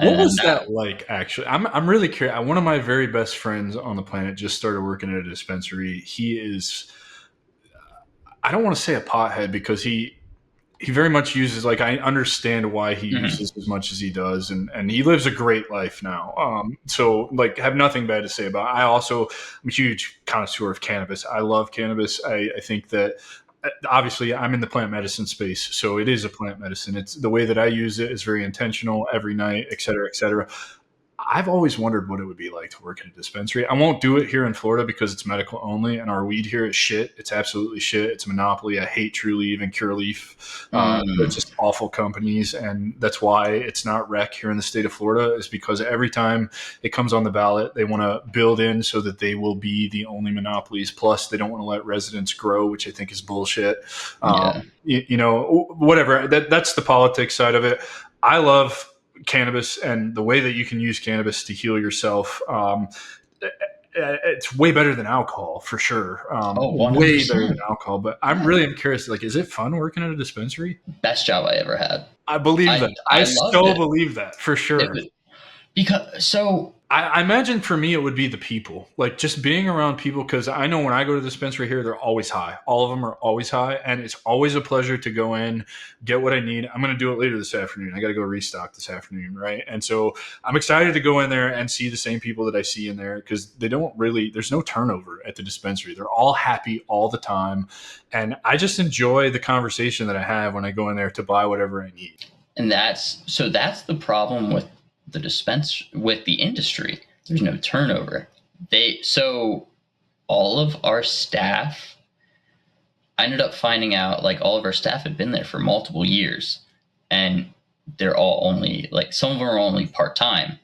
Speaker 1: What was that like, actually? I'm really curious. One of my very best friends on the planet just started working at a dispensary. He is, I don't want to say a pothead because he very much uses, like, I understand why he uses as much as he does, and he lives a great life now. So, like, have nothing bad to say about it. I'm a huge connoisseur of cannabis. I love cannabis. I think that, obviously, I'm in the plant medicine space, so it is a plant medicine. It's the way that I use it is very intentional every night, et cetera, et cetera. I've always wondered what it would be like to work in a dispensary. I won't do it here in Florida because it's medical only, and our weed here is shit. It's absolutely shit. It's a monopoly. I hate True Leaf and Cure Leaf. They're just awful companies, and that's why it's not rec here in the state of Florida, is because every time it comes on the ballot, they want to build in so that they will be the only monopolies. Plus, they don't want to let residents grow, which I think is bullshit. Whatever. That's the politics side of it. I love cannabis and the way that you can use cannabis to heal yourself. It's way better than alcohol, for sure. Way better than alcohol. But I'm curious, like, is it fun working at a dispensary?
Speaker 2: Best job I ever had.
Speaker 1: I believe that. I still believe that, for sure. I imagine for me, it would be the people, like just being around people. Cause I know when I go to the dispensary here, they're always high. All of them are always high. And it's always a pleasure to go in, get what I need. I'm going to do it later this afternoon. I got to go restock this afternoon. Right. And so I'm excited to go in there and see the same people that I see in there, because there's no turnover at the dispensary. They're all happy all the time. And I just enjoy the conversation that I have when I go in there to buy whatever I need.
Speaker 2: And that's the problem with the industry. There's no turnover. So all of our staff, I ended up finding out, like, all of our staff had been there for multiple years, and they're all only, like, some of them are only part-time,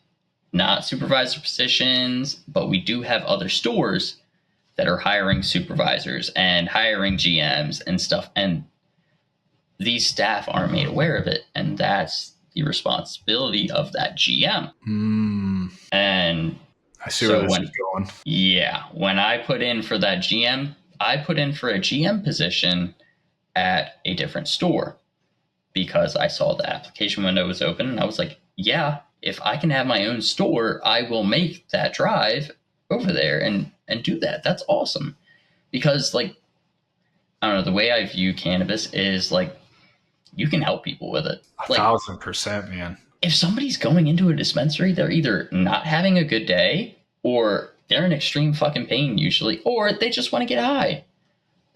Speaker 2: not supervisor positions, but we do have other stores that are hiring supervisors and hiring GMs and stuff, and these staff aren't made aware of it, and that's the responsibility of that GM. And
Speaker 1: I see where this is going.
Speaker 2: Yeah. When I put in for that GM, I put in for a GM position at a different store because I saw the application window was open, and I was like, yeah, if I can have my own store, I will make that drive over there and do that. That's awesome. Because, like, I don't know, the way I view cannabis is like you can help people with it. Like
Speaker 1: 1,000%, man.
Speaker 2: if somebody's going into a dispensary, they're either not having a good day or they're in extreme fucking pain usually, or they just want to get high.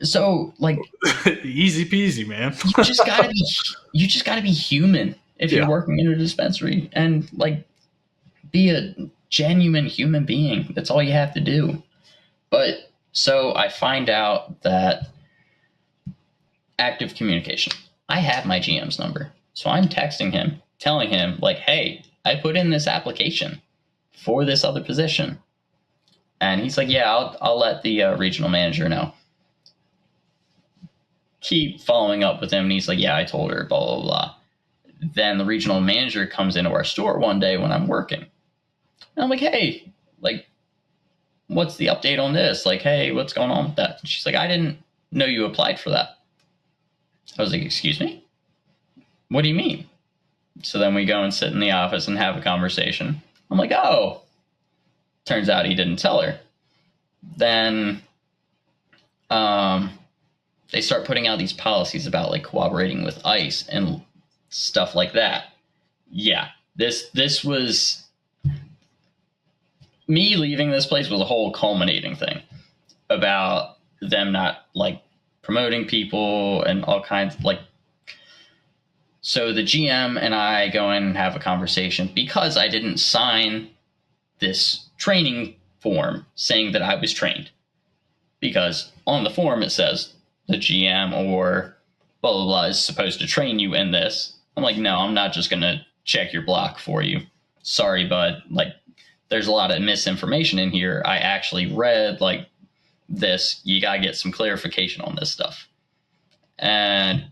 Speaker 2: So like
Speaker 1: Easy peasy, man.
Speaker 2: you just gotta be human if you're working in a dispensary, and like be a genuine human being. That's all you have to do. But so I find out that active communication. I have my GM's number. So I'm texting him, telling him like, hey, I put in this application for this other position. And he's like, yeah, I'll let the regional manager know. Keep following up with him. And he's like, yeah, I told her, blah, blah, blah. Then the regional manager comes into our store one day when I'm working. And I'm like, hey, like, what's the update on this? Like, hey, what's going on with that? And she's like, I didn't know you applied for that. I was like, excuse me? What do you mean? So then we go and sit in the office and have a conversation. I'm like, oh, turns out he didn't tell her. Then they start putting out these policies about like cooperating with ICE and stuff like that. Yeah, this was me leaving this place was a whole culminating thing about them not like promoting people and all kinds of like. So the GM and I go in and have a conversation because I didn't sign this training form saying that I was trained, because on the form it says the GM or blah, blah, blah is supposed to train you in this. I'm like, no, I'm not just going to check your block for you. Sorry, bud. Like, there's a lot of misinformation in here. I actually read like this. You got to get some clarification on this stuff. And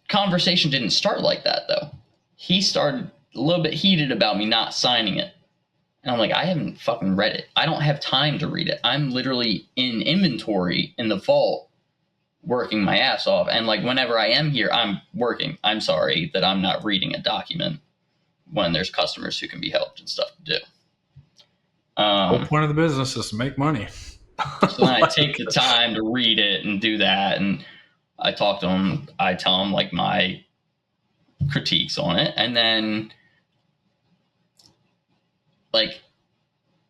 Speaker 2: conversation didn't start like that, though. He started a little bit heated about me not signing it. And I'm like, I haven't fucking read it. I don't have time to read it. I'm literally in inventory in the vault working my ass off. And like whenever I am here, I'm working. I'm sorry that I'm not reading a document when there's customers who can be helped and stuff to do.
Speaker 1: The whole point of the business is to make money.
Speaker 2: So then I take the time to read it and do that. And I talk to him. I tell him like my critiques on it. And then like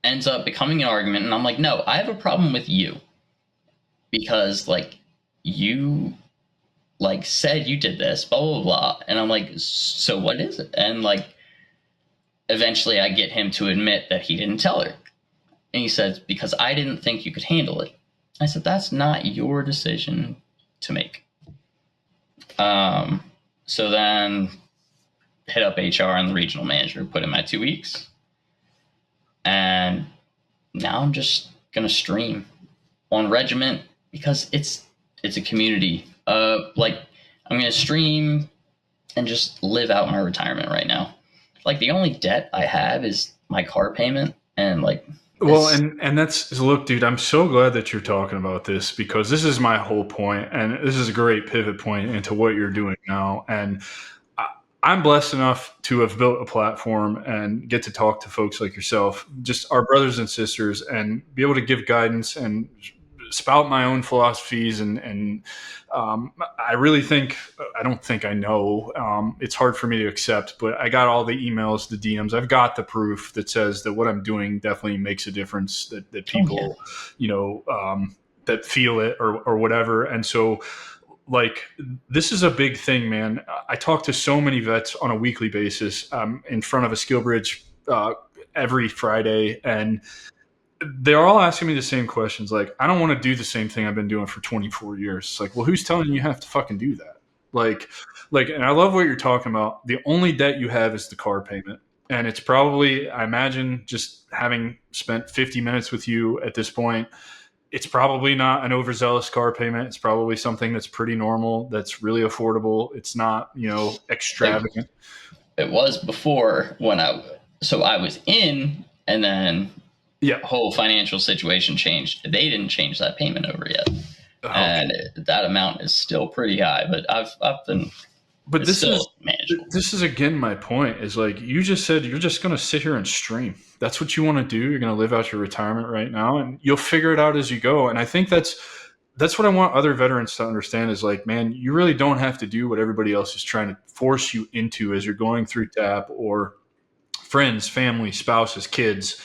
Speaker 2: ends up becoming an argument, and I'm like, no, I have a problem with you because like you like said you did this, blah blah blah. And I'm like, so what is it? And like eventually I get him to admit that he didn't tell her, and he says, because I didn't think you could handle it. I said, that's not your decision to make. So then hit up HR and the regional manager, put in my 2 weeks. And now I'm just going to stream on Regiment because it's a community. Like I'm going to stream and just live out my retirement right now. Like the only debt I have is my car payment, and like
Speaker 1: well, and that's, look, dude, I'm so glad that you're talking about this, because this is my whole point, and this is a great pivot point into what you're doing now. And I'm blessed enough to have built a platform and get to talk to folks like yourself, just our brothers and sisters, and be able to give guidance and spout my own philosophies. And I really think, I don't think I know, it's hard for me to accept, but I got all the emails, the DMs. I've got the proof that says that what I'm doing definitely makes a difference, that people, that feel it or whatever. And so, like, this is a big thing, man. I talk to so many vets on a weekly basis, in front of a skill bridge every Friday, and they're all asking me the same questions. Like, I don't want to do the same thing I've been doing for 24 years. It's like, well, who's telling you have to fucking do that? Like, and I love what you're talking about. The only debt you have is the car payment. And it's probably, I imagine, just having spent 50 minutes with you at this point, it's probably not an overzealous car payment. It's probably something that's pretty normal, that's really affordable. It's not, extravagant.
Speaker 2: It was before when I was in, and then whole financial situation changed. They didn't change that payment over yet. Okay. And that amount is still pretty high, but I've been
Speaker 1: But
Speaker 2: It's still manageable.
Speaker 1: this is again my point is like you just said you're just going to sit here and stream. That's what you want to do. You're going to live out your retirement right now and you'll figure it out as you go. And I think that's what I want other veterans to understand is like, man, you really don't have to do what everybody else is trying to force you into as you're going through TAP or friends, family, spouses, kids.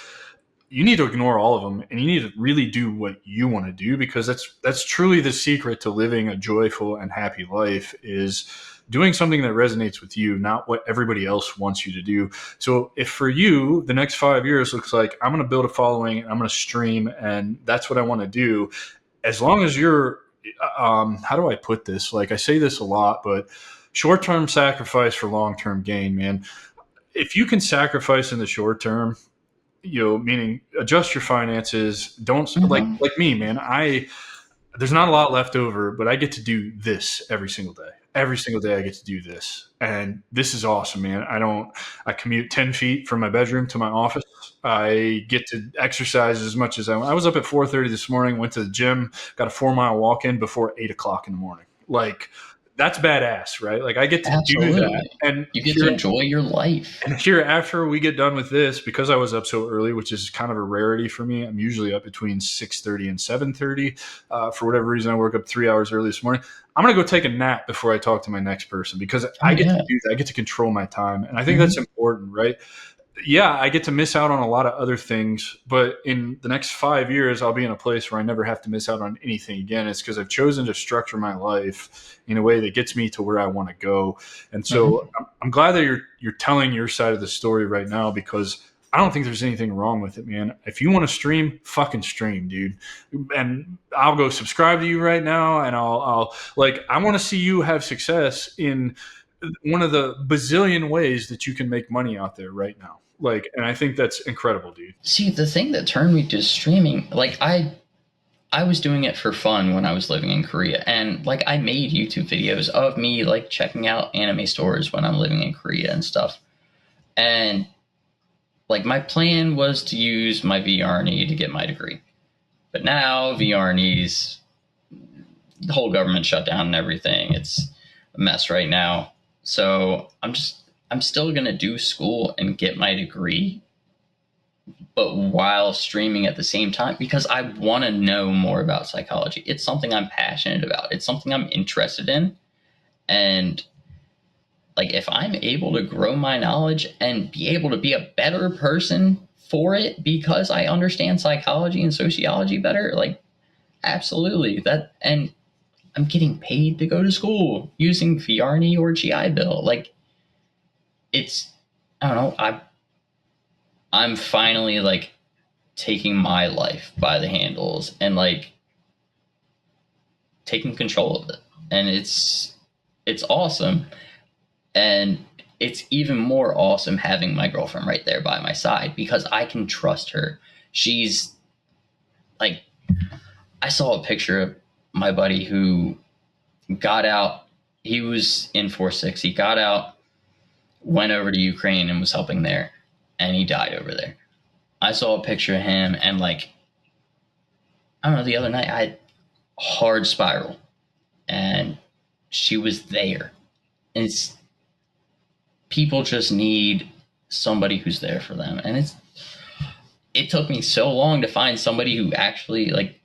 Speaker 1: You need to ignore all of them and you need to really do what you want to do because that's truly the secret to living a joyful and happy life is doing something that resonates with you, not what everybody else wants you to do. So if for you, the next 5 years looks like I'm going to build a following and I'm going to stream and that's what I want to do, as long as you're, how do I put this? Like I say this a lot, but short-term sacrifice for long-term gain, man. If you can sacrifice in the short term, meaning adjust your finances, don't like me, man. There's not a lot left over, but I get to do this every single day. Every single day I get to do this. And this is awesome, man. I commute 10 feet from my bedroom to my office. I get to exercise as much as I want. I was up at 4:30 this morning, went to the gym, got a 4-mile walk in before 8 o'clock in the morning. Like, that's badass, right? Like I get to do that. And
Speaker 2: you get to enjoy your life.
Speaker 1: And here, after we get done with this, because I was up so early, which is kind of a rarity for me, I'm usually up between 6:30 and 7:30. For whatever reason, I woke up 3 hours early this morning. I'm going to go take a nap before I talk to my next person because I get to do that. I get to control my time. And I think that's important, right? Yeah, I get to miss out on a lot of other things, but in the next 5 years, I'll be in a place where I never have to miss out on anything again. It's because I've chosen to structure my life in a way that gets me to where I want to go. And so I'm glad that you're telling your side of the story right now because I don't think there's anything wrong with it, man. If you want to stream, fucking stream, dude. And I'll go subscribe to you right now, and I want to see you have success in one of the bazillion ways that you can make money out there right now. And I think that's incredible, dude.
Speaker 2: See, the thing that turned me to streaming, I was doing it for fun when I was living in Korea. And I made YouTube videos of me checking out anime stores when I'm living in Korea and stuff. And my plan was to use my VRNE to get my degree. But now VRNE's, the whole government shut down and everything. It's a mess right now. So I'm still going to do school and get my degree, but while streaming at the same time, because I want to know more about psychology. It's something I'm passionate about. It's something I'm interested in. And if I'm able to grow my knowledge and be able to be a better person for it because I understand psychology and sociology better, absolutely. And I'm getting paid to go to school using VRNE or GI Bill. I don't know. I'm finally taking my life by the handles and taking control of it. And it's awesome. And it's even more awesome having my girlfriend right there by my side because I can trust her. She's I saw a picture of my buddy who got out. He was in 4-6. He got out, went over to Ukraine and was helping there, and he died over there. I saw a picture of him, and I don't know, the other night I had a hard spiral, and she was there. And people just need somebody who's there for them, and it took me so long to find somebody who actually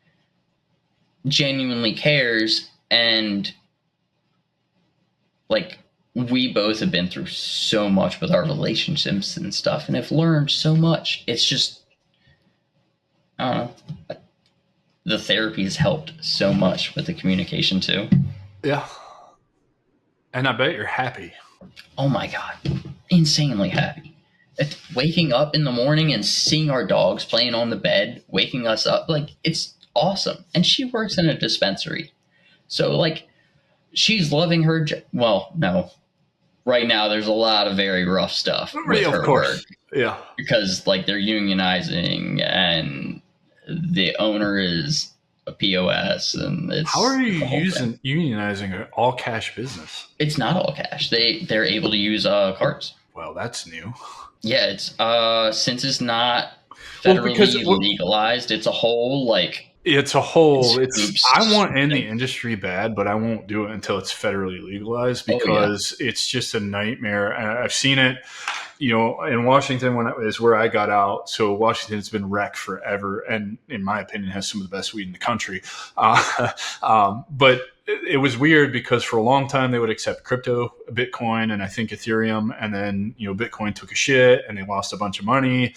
Speaker 2: genuinely cares. And we both have been through so much with our relationships and stuff and have learned so much. It's just, I don't know. The therapy has helped so much with the communication too.
Speaker 1: Yeah. And I bet you're happy.
Speaker 2: Oh my God. Insanely happy. Waking up in the morning and seeing our dogs playing on the bed, waking us up, it's awesome. And she works in a dispensary. So she's loving her well, no. Right now there's a lot of very rough stuff with her work.
Speaker 1: Yeah.
Speaker 2: Because they're unionizing and the owner is a POS and it's
Speaker 1: how are you unionizing an all cash business?
Speaker 2: It's not all cash. They're able to use cards.
Speaker 1: Well, that's new.
Speaker 2: Yeah, it's since it's not federally legalized, it's a whole
Speaker 1: It's a whole. I want in the
Speaker 2: Like,
Speaker 1: industry bad, but I won't do it until it's federally legalized
Speaker 2: oh yeah,
Speaker 1: because it's just a nightmare. And I've seen it, in Washington is where I got out. So Washington's been wrecked forever, and in my opinion, has some of the best weed in the country. But it was weird because for a long time they would accept crypto, Bitcoin, and I think Ethereum, and then Bitcoin took a shit and they lost a bunch of money.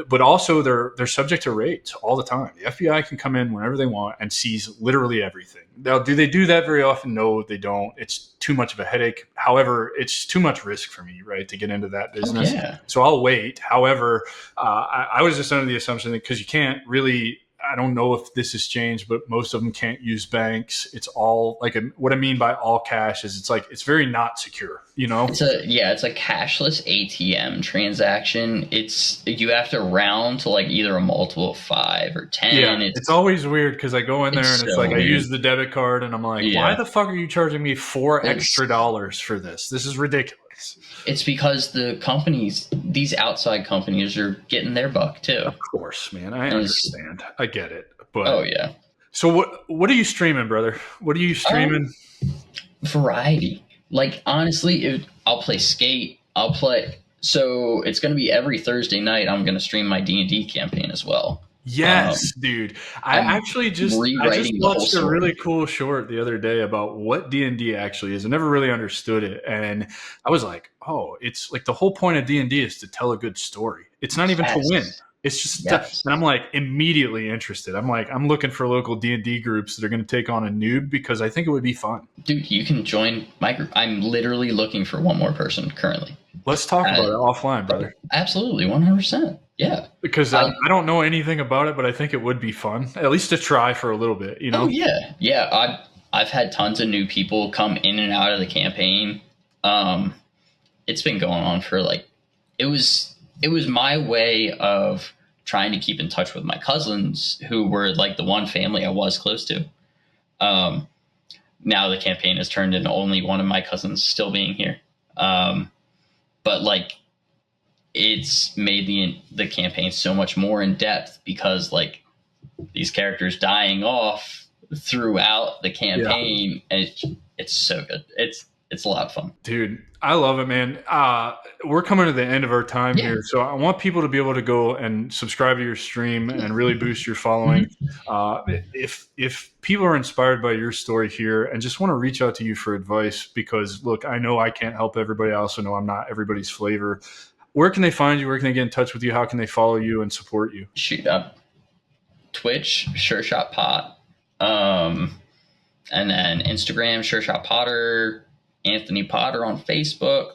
Speaker 1: But also they're subject to raids all the time. The FBI can come in whenever they want and seize literally everything. Now, do they do that very often? No, they don't. It's too much of a headache. However, it's too much risk for me, right, to get into that business.
Speaker 2: yeah.
Speaker 1: So I'll wait. However, I was just under the assumption that because you can't really, I don't know if this has changed, but most of them can't use banks. It's all what I mean by all cash is it's very not secure,
Speaker 2: It's a cashless ATM transaction. You have to round to like either a multiple of 5 or 10.
Speaker 1: Yeah, it's always weird because I go in there and it's like
Speaker 2: weird.
Speaker 1: I use the debit card and I'm like, why the fuck are you charging me $4 extra for this? This is ridiculous.
Speaker 2: It's because the companies, these outside companies, are getting their buck too.
Speaker 1: Of course, man. I understand. I get it. But
Speaker 2: oh yeah.
Speaker 1: So what are you streaming, brother? What are you streaming?
Speaker 2: Variety. Like honestly, I'll play Skate. So it's going to be every Thursday night. I'm going to stream my D&D campaign as well.
Speaker 1: Yes, dude. I just watched a really cool short the other day about what D&D actually is. I never really understood it. And I was like, oh, it's like the whole point of D&D is to tell a good story. It's not even to win. It's just, and I'm like immediately interested. I'm looking for local D&D groups that are going to take on a noob because I think it would be fun.
Speaker 2: Dude, you can join my group. I'm literally looking for one more person currently.
Speaker 1: Let's talk about it offline, brother.
Speaker 2: Absolutely, 100%. Yeah.
Speaker 1: Because I don't know anything about it, but I think it would be fun, at least to try for a little bit,
Speaker 2: Oh, yeah. Yeah, I've had tons of new people come in and out of the campaign. It's been going on for it was my way of trying to keep in touch with my cousins who were like the one family I was close to. Now the campaign has turned into only one of my cousins still being here. But it's made the campaign so much more in depth because these characters dying off throughout the campaign, and it's so good. It's a lot of fun,
Speaker 1: dude. I love it, man. We're coming to the end of our time here, so I want people to be able to go and subscribe to your stream and really boost your following. If people are inspired by your story here and just want to reach out to you for advice, because look, I know I can't help everybody. I also know I'm not everybody's flavor. Where can they find you? Where can they get in touch with you? How can they follow you and support you?
Speaker 2: Shoot up Twitch, Sure Shot Pot, and then Instagram, Sure Shot Potter. Anthony Potter on Facebook.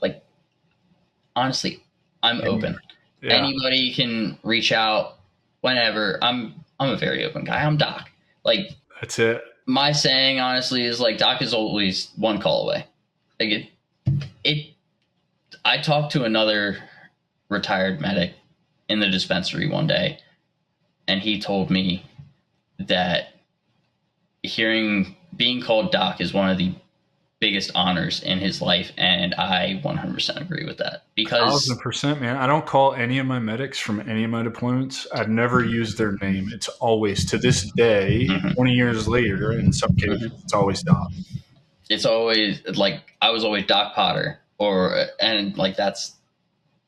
Speaker 2: Honestly, I'm open. Yeah. Anybody can reach out whenever. I'm a very open guy. I'm Doc.
Speaker 1: That's it.
Speaker 2: My saying honestly is Doc is always one call away. I talked to another retired medic in the dispensary one day, and he told me that being called Doc is one of the biggest honors in his life, and I 100% agree with that. Because
Speaker 1: 1000%, man. I don't call any of my medics from any of my deployments. I've never used their name. It's always, to this day, 20 years later, in some cases, it's always Doc.
Speaker 2: It's always I was always Doc Potter,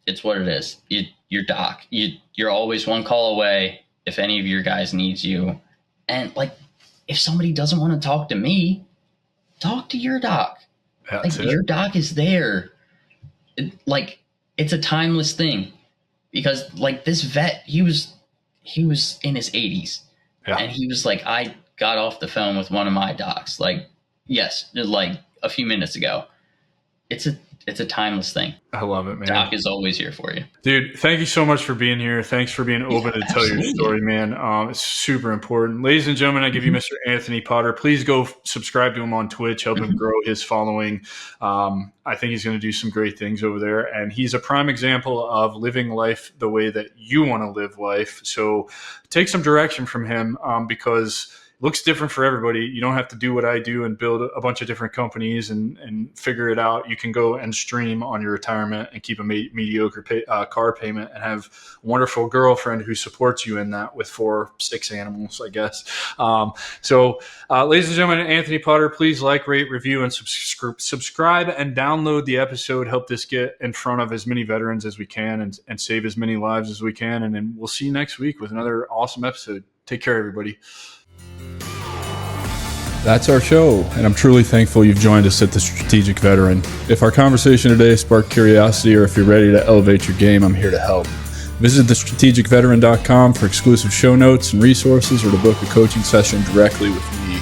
Speaker 2: it's what it is. You're Doc. You're always one call away if any of your guys needs you, and if somebody doesn't want to talk to me, talk to your doc. Your doc is there. It's a timeless thing because this vet, he was in his 80s, and he was I got off the phone with one of my docs a few minutes ago. It's a timeless thing.
Speaker 1: I love it, man.
Speaker 2: Doc is always here for you.
Speaker 1: Dude, thank you so much for being here. Thanks for being open to tell your story, man. It's super important. Ladies and gentlemen, I give you Mr. Anthony Potter. Please go subscribe to him on Twitch. Help him grow his following. I think he's going to do some great things over there. And he's a prime example of living life the way that you want to live life. So take some direction from him because looks different for everybody. You don't have to do what I do and build a bunch of different companies and figure it out. You can go and stream on your retirement and keep a mediocre car payment and have a wonderful girlfriend who supports you in that with 4-6 animals, I guess. Ladies and gentlemen, Anthony Potter, please like, rate, review, and subscribe and download the episode. Help this get in front of as many veterans as we can and save as many lives as we can. And then we'll see you next week with another awesome episode. Take care, everybody. That's our show, and I'm truly thankful you've joined us at The Strategic Veteran. If our conversation today sparked curiosity or if you're ready to elevate your game, I'm here to help. Visit thestrategicveteran.com for exclusive show notes and resources or to book a coaching session directly with me.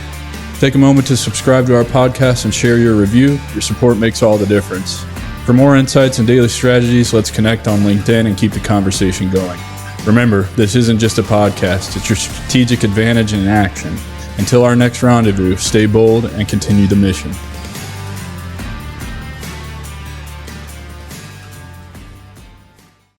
Speaker 1: Take a moment to subscribe to our podcast and share your review. Your support makes all the difference. For more insights and daily strategies, let's connect on LinkedIn and keep the conversation going. Remember, this isn't just a podcast, it's your strategic advantage in action. Until our next rendezvous, stay bold and continue the mission.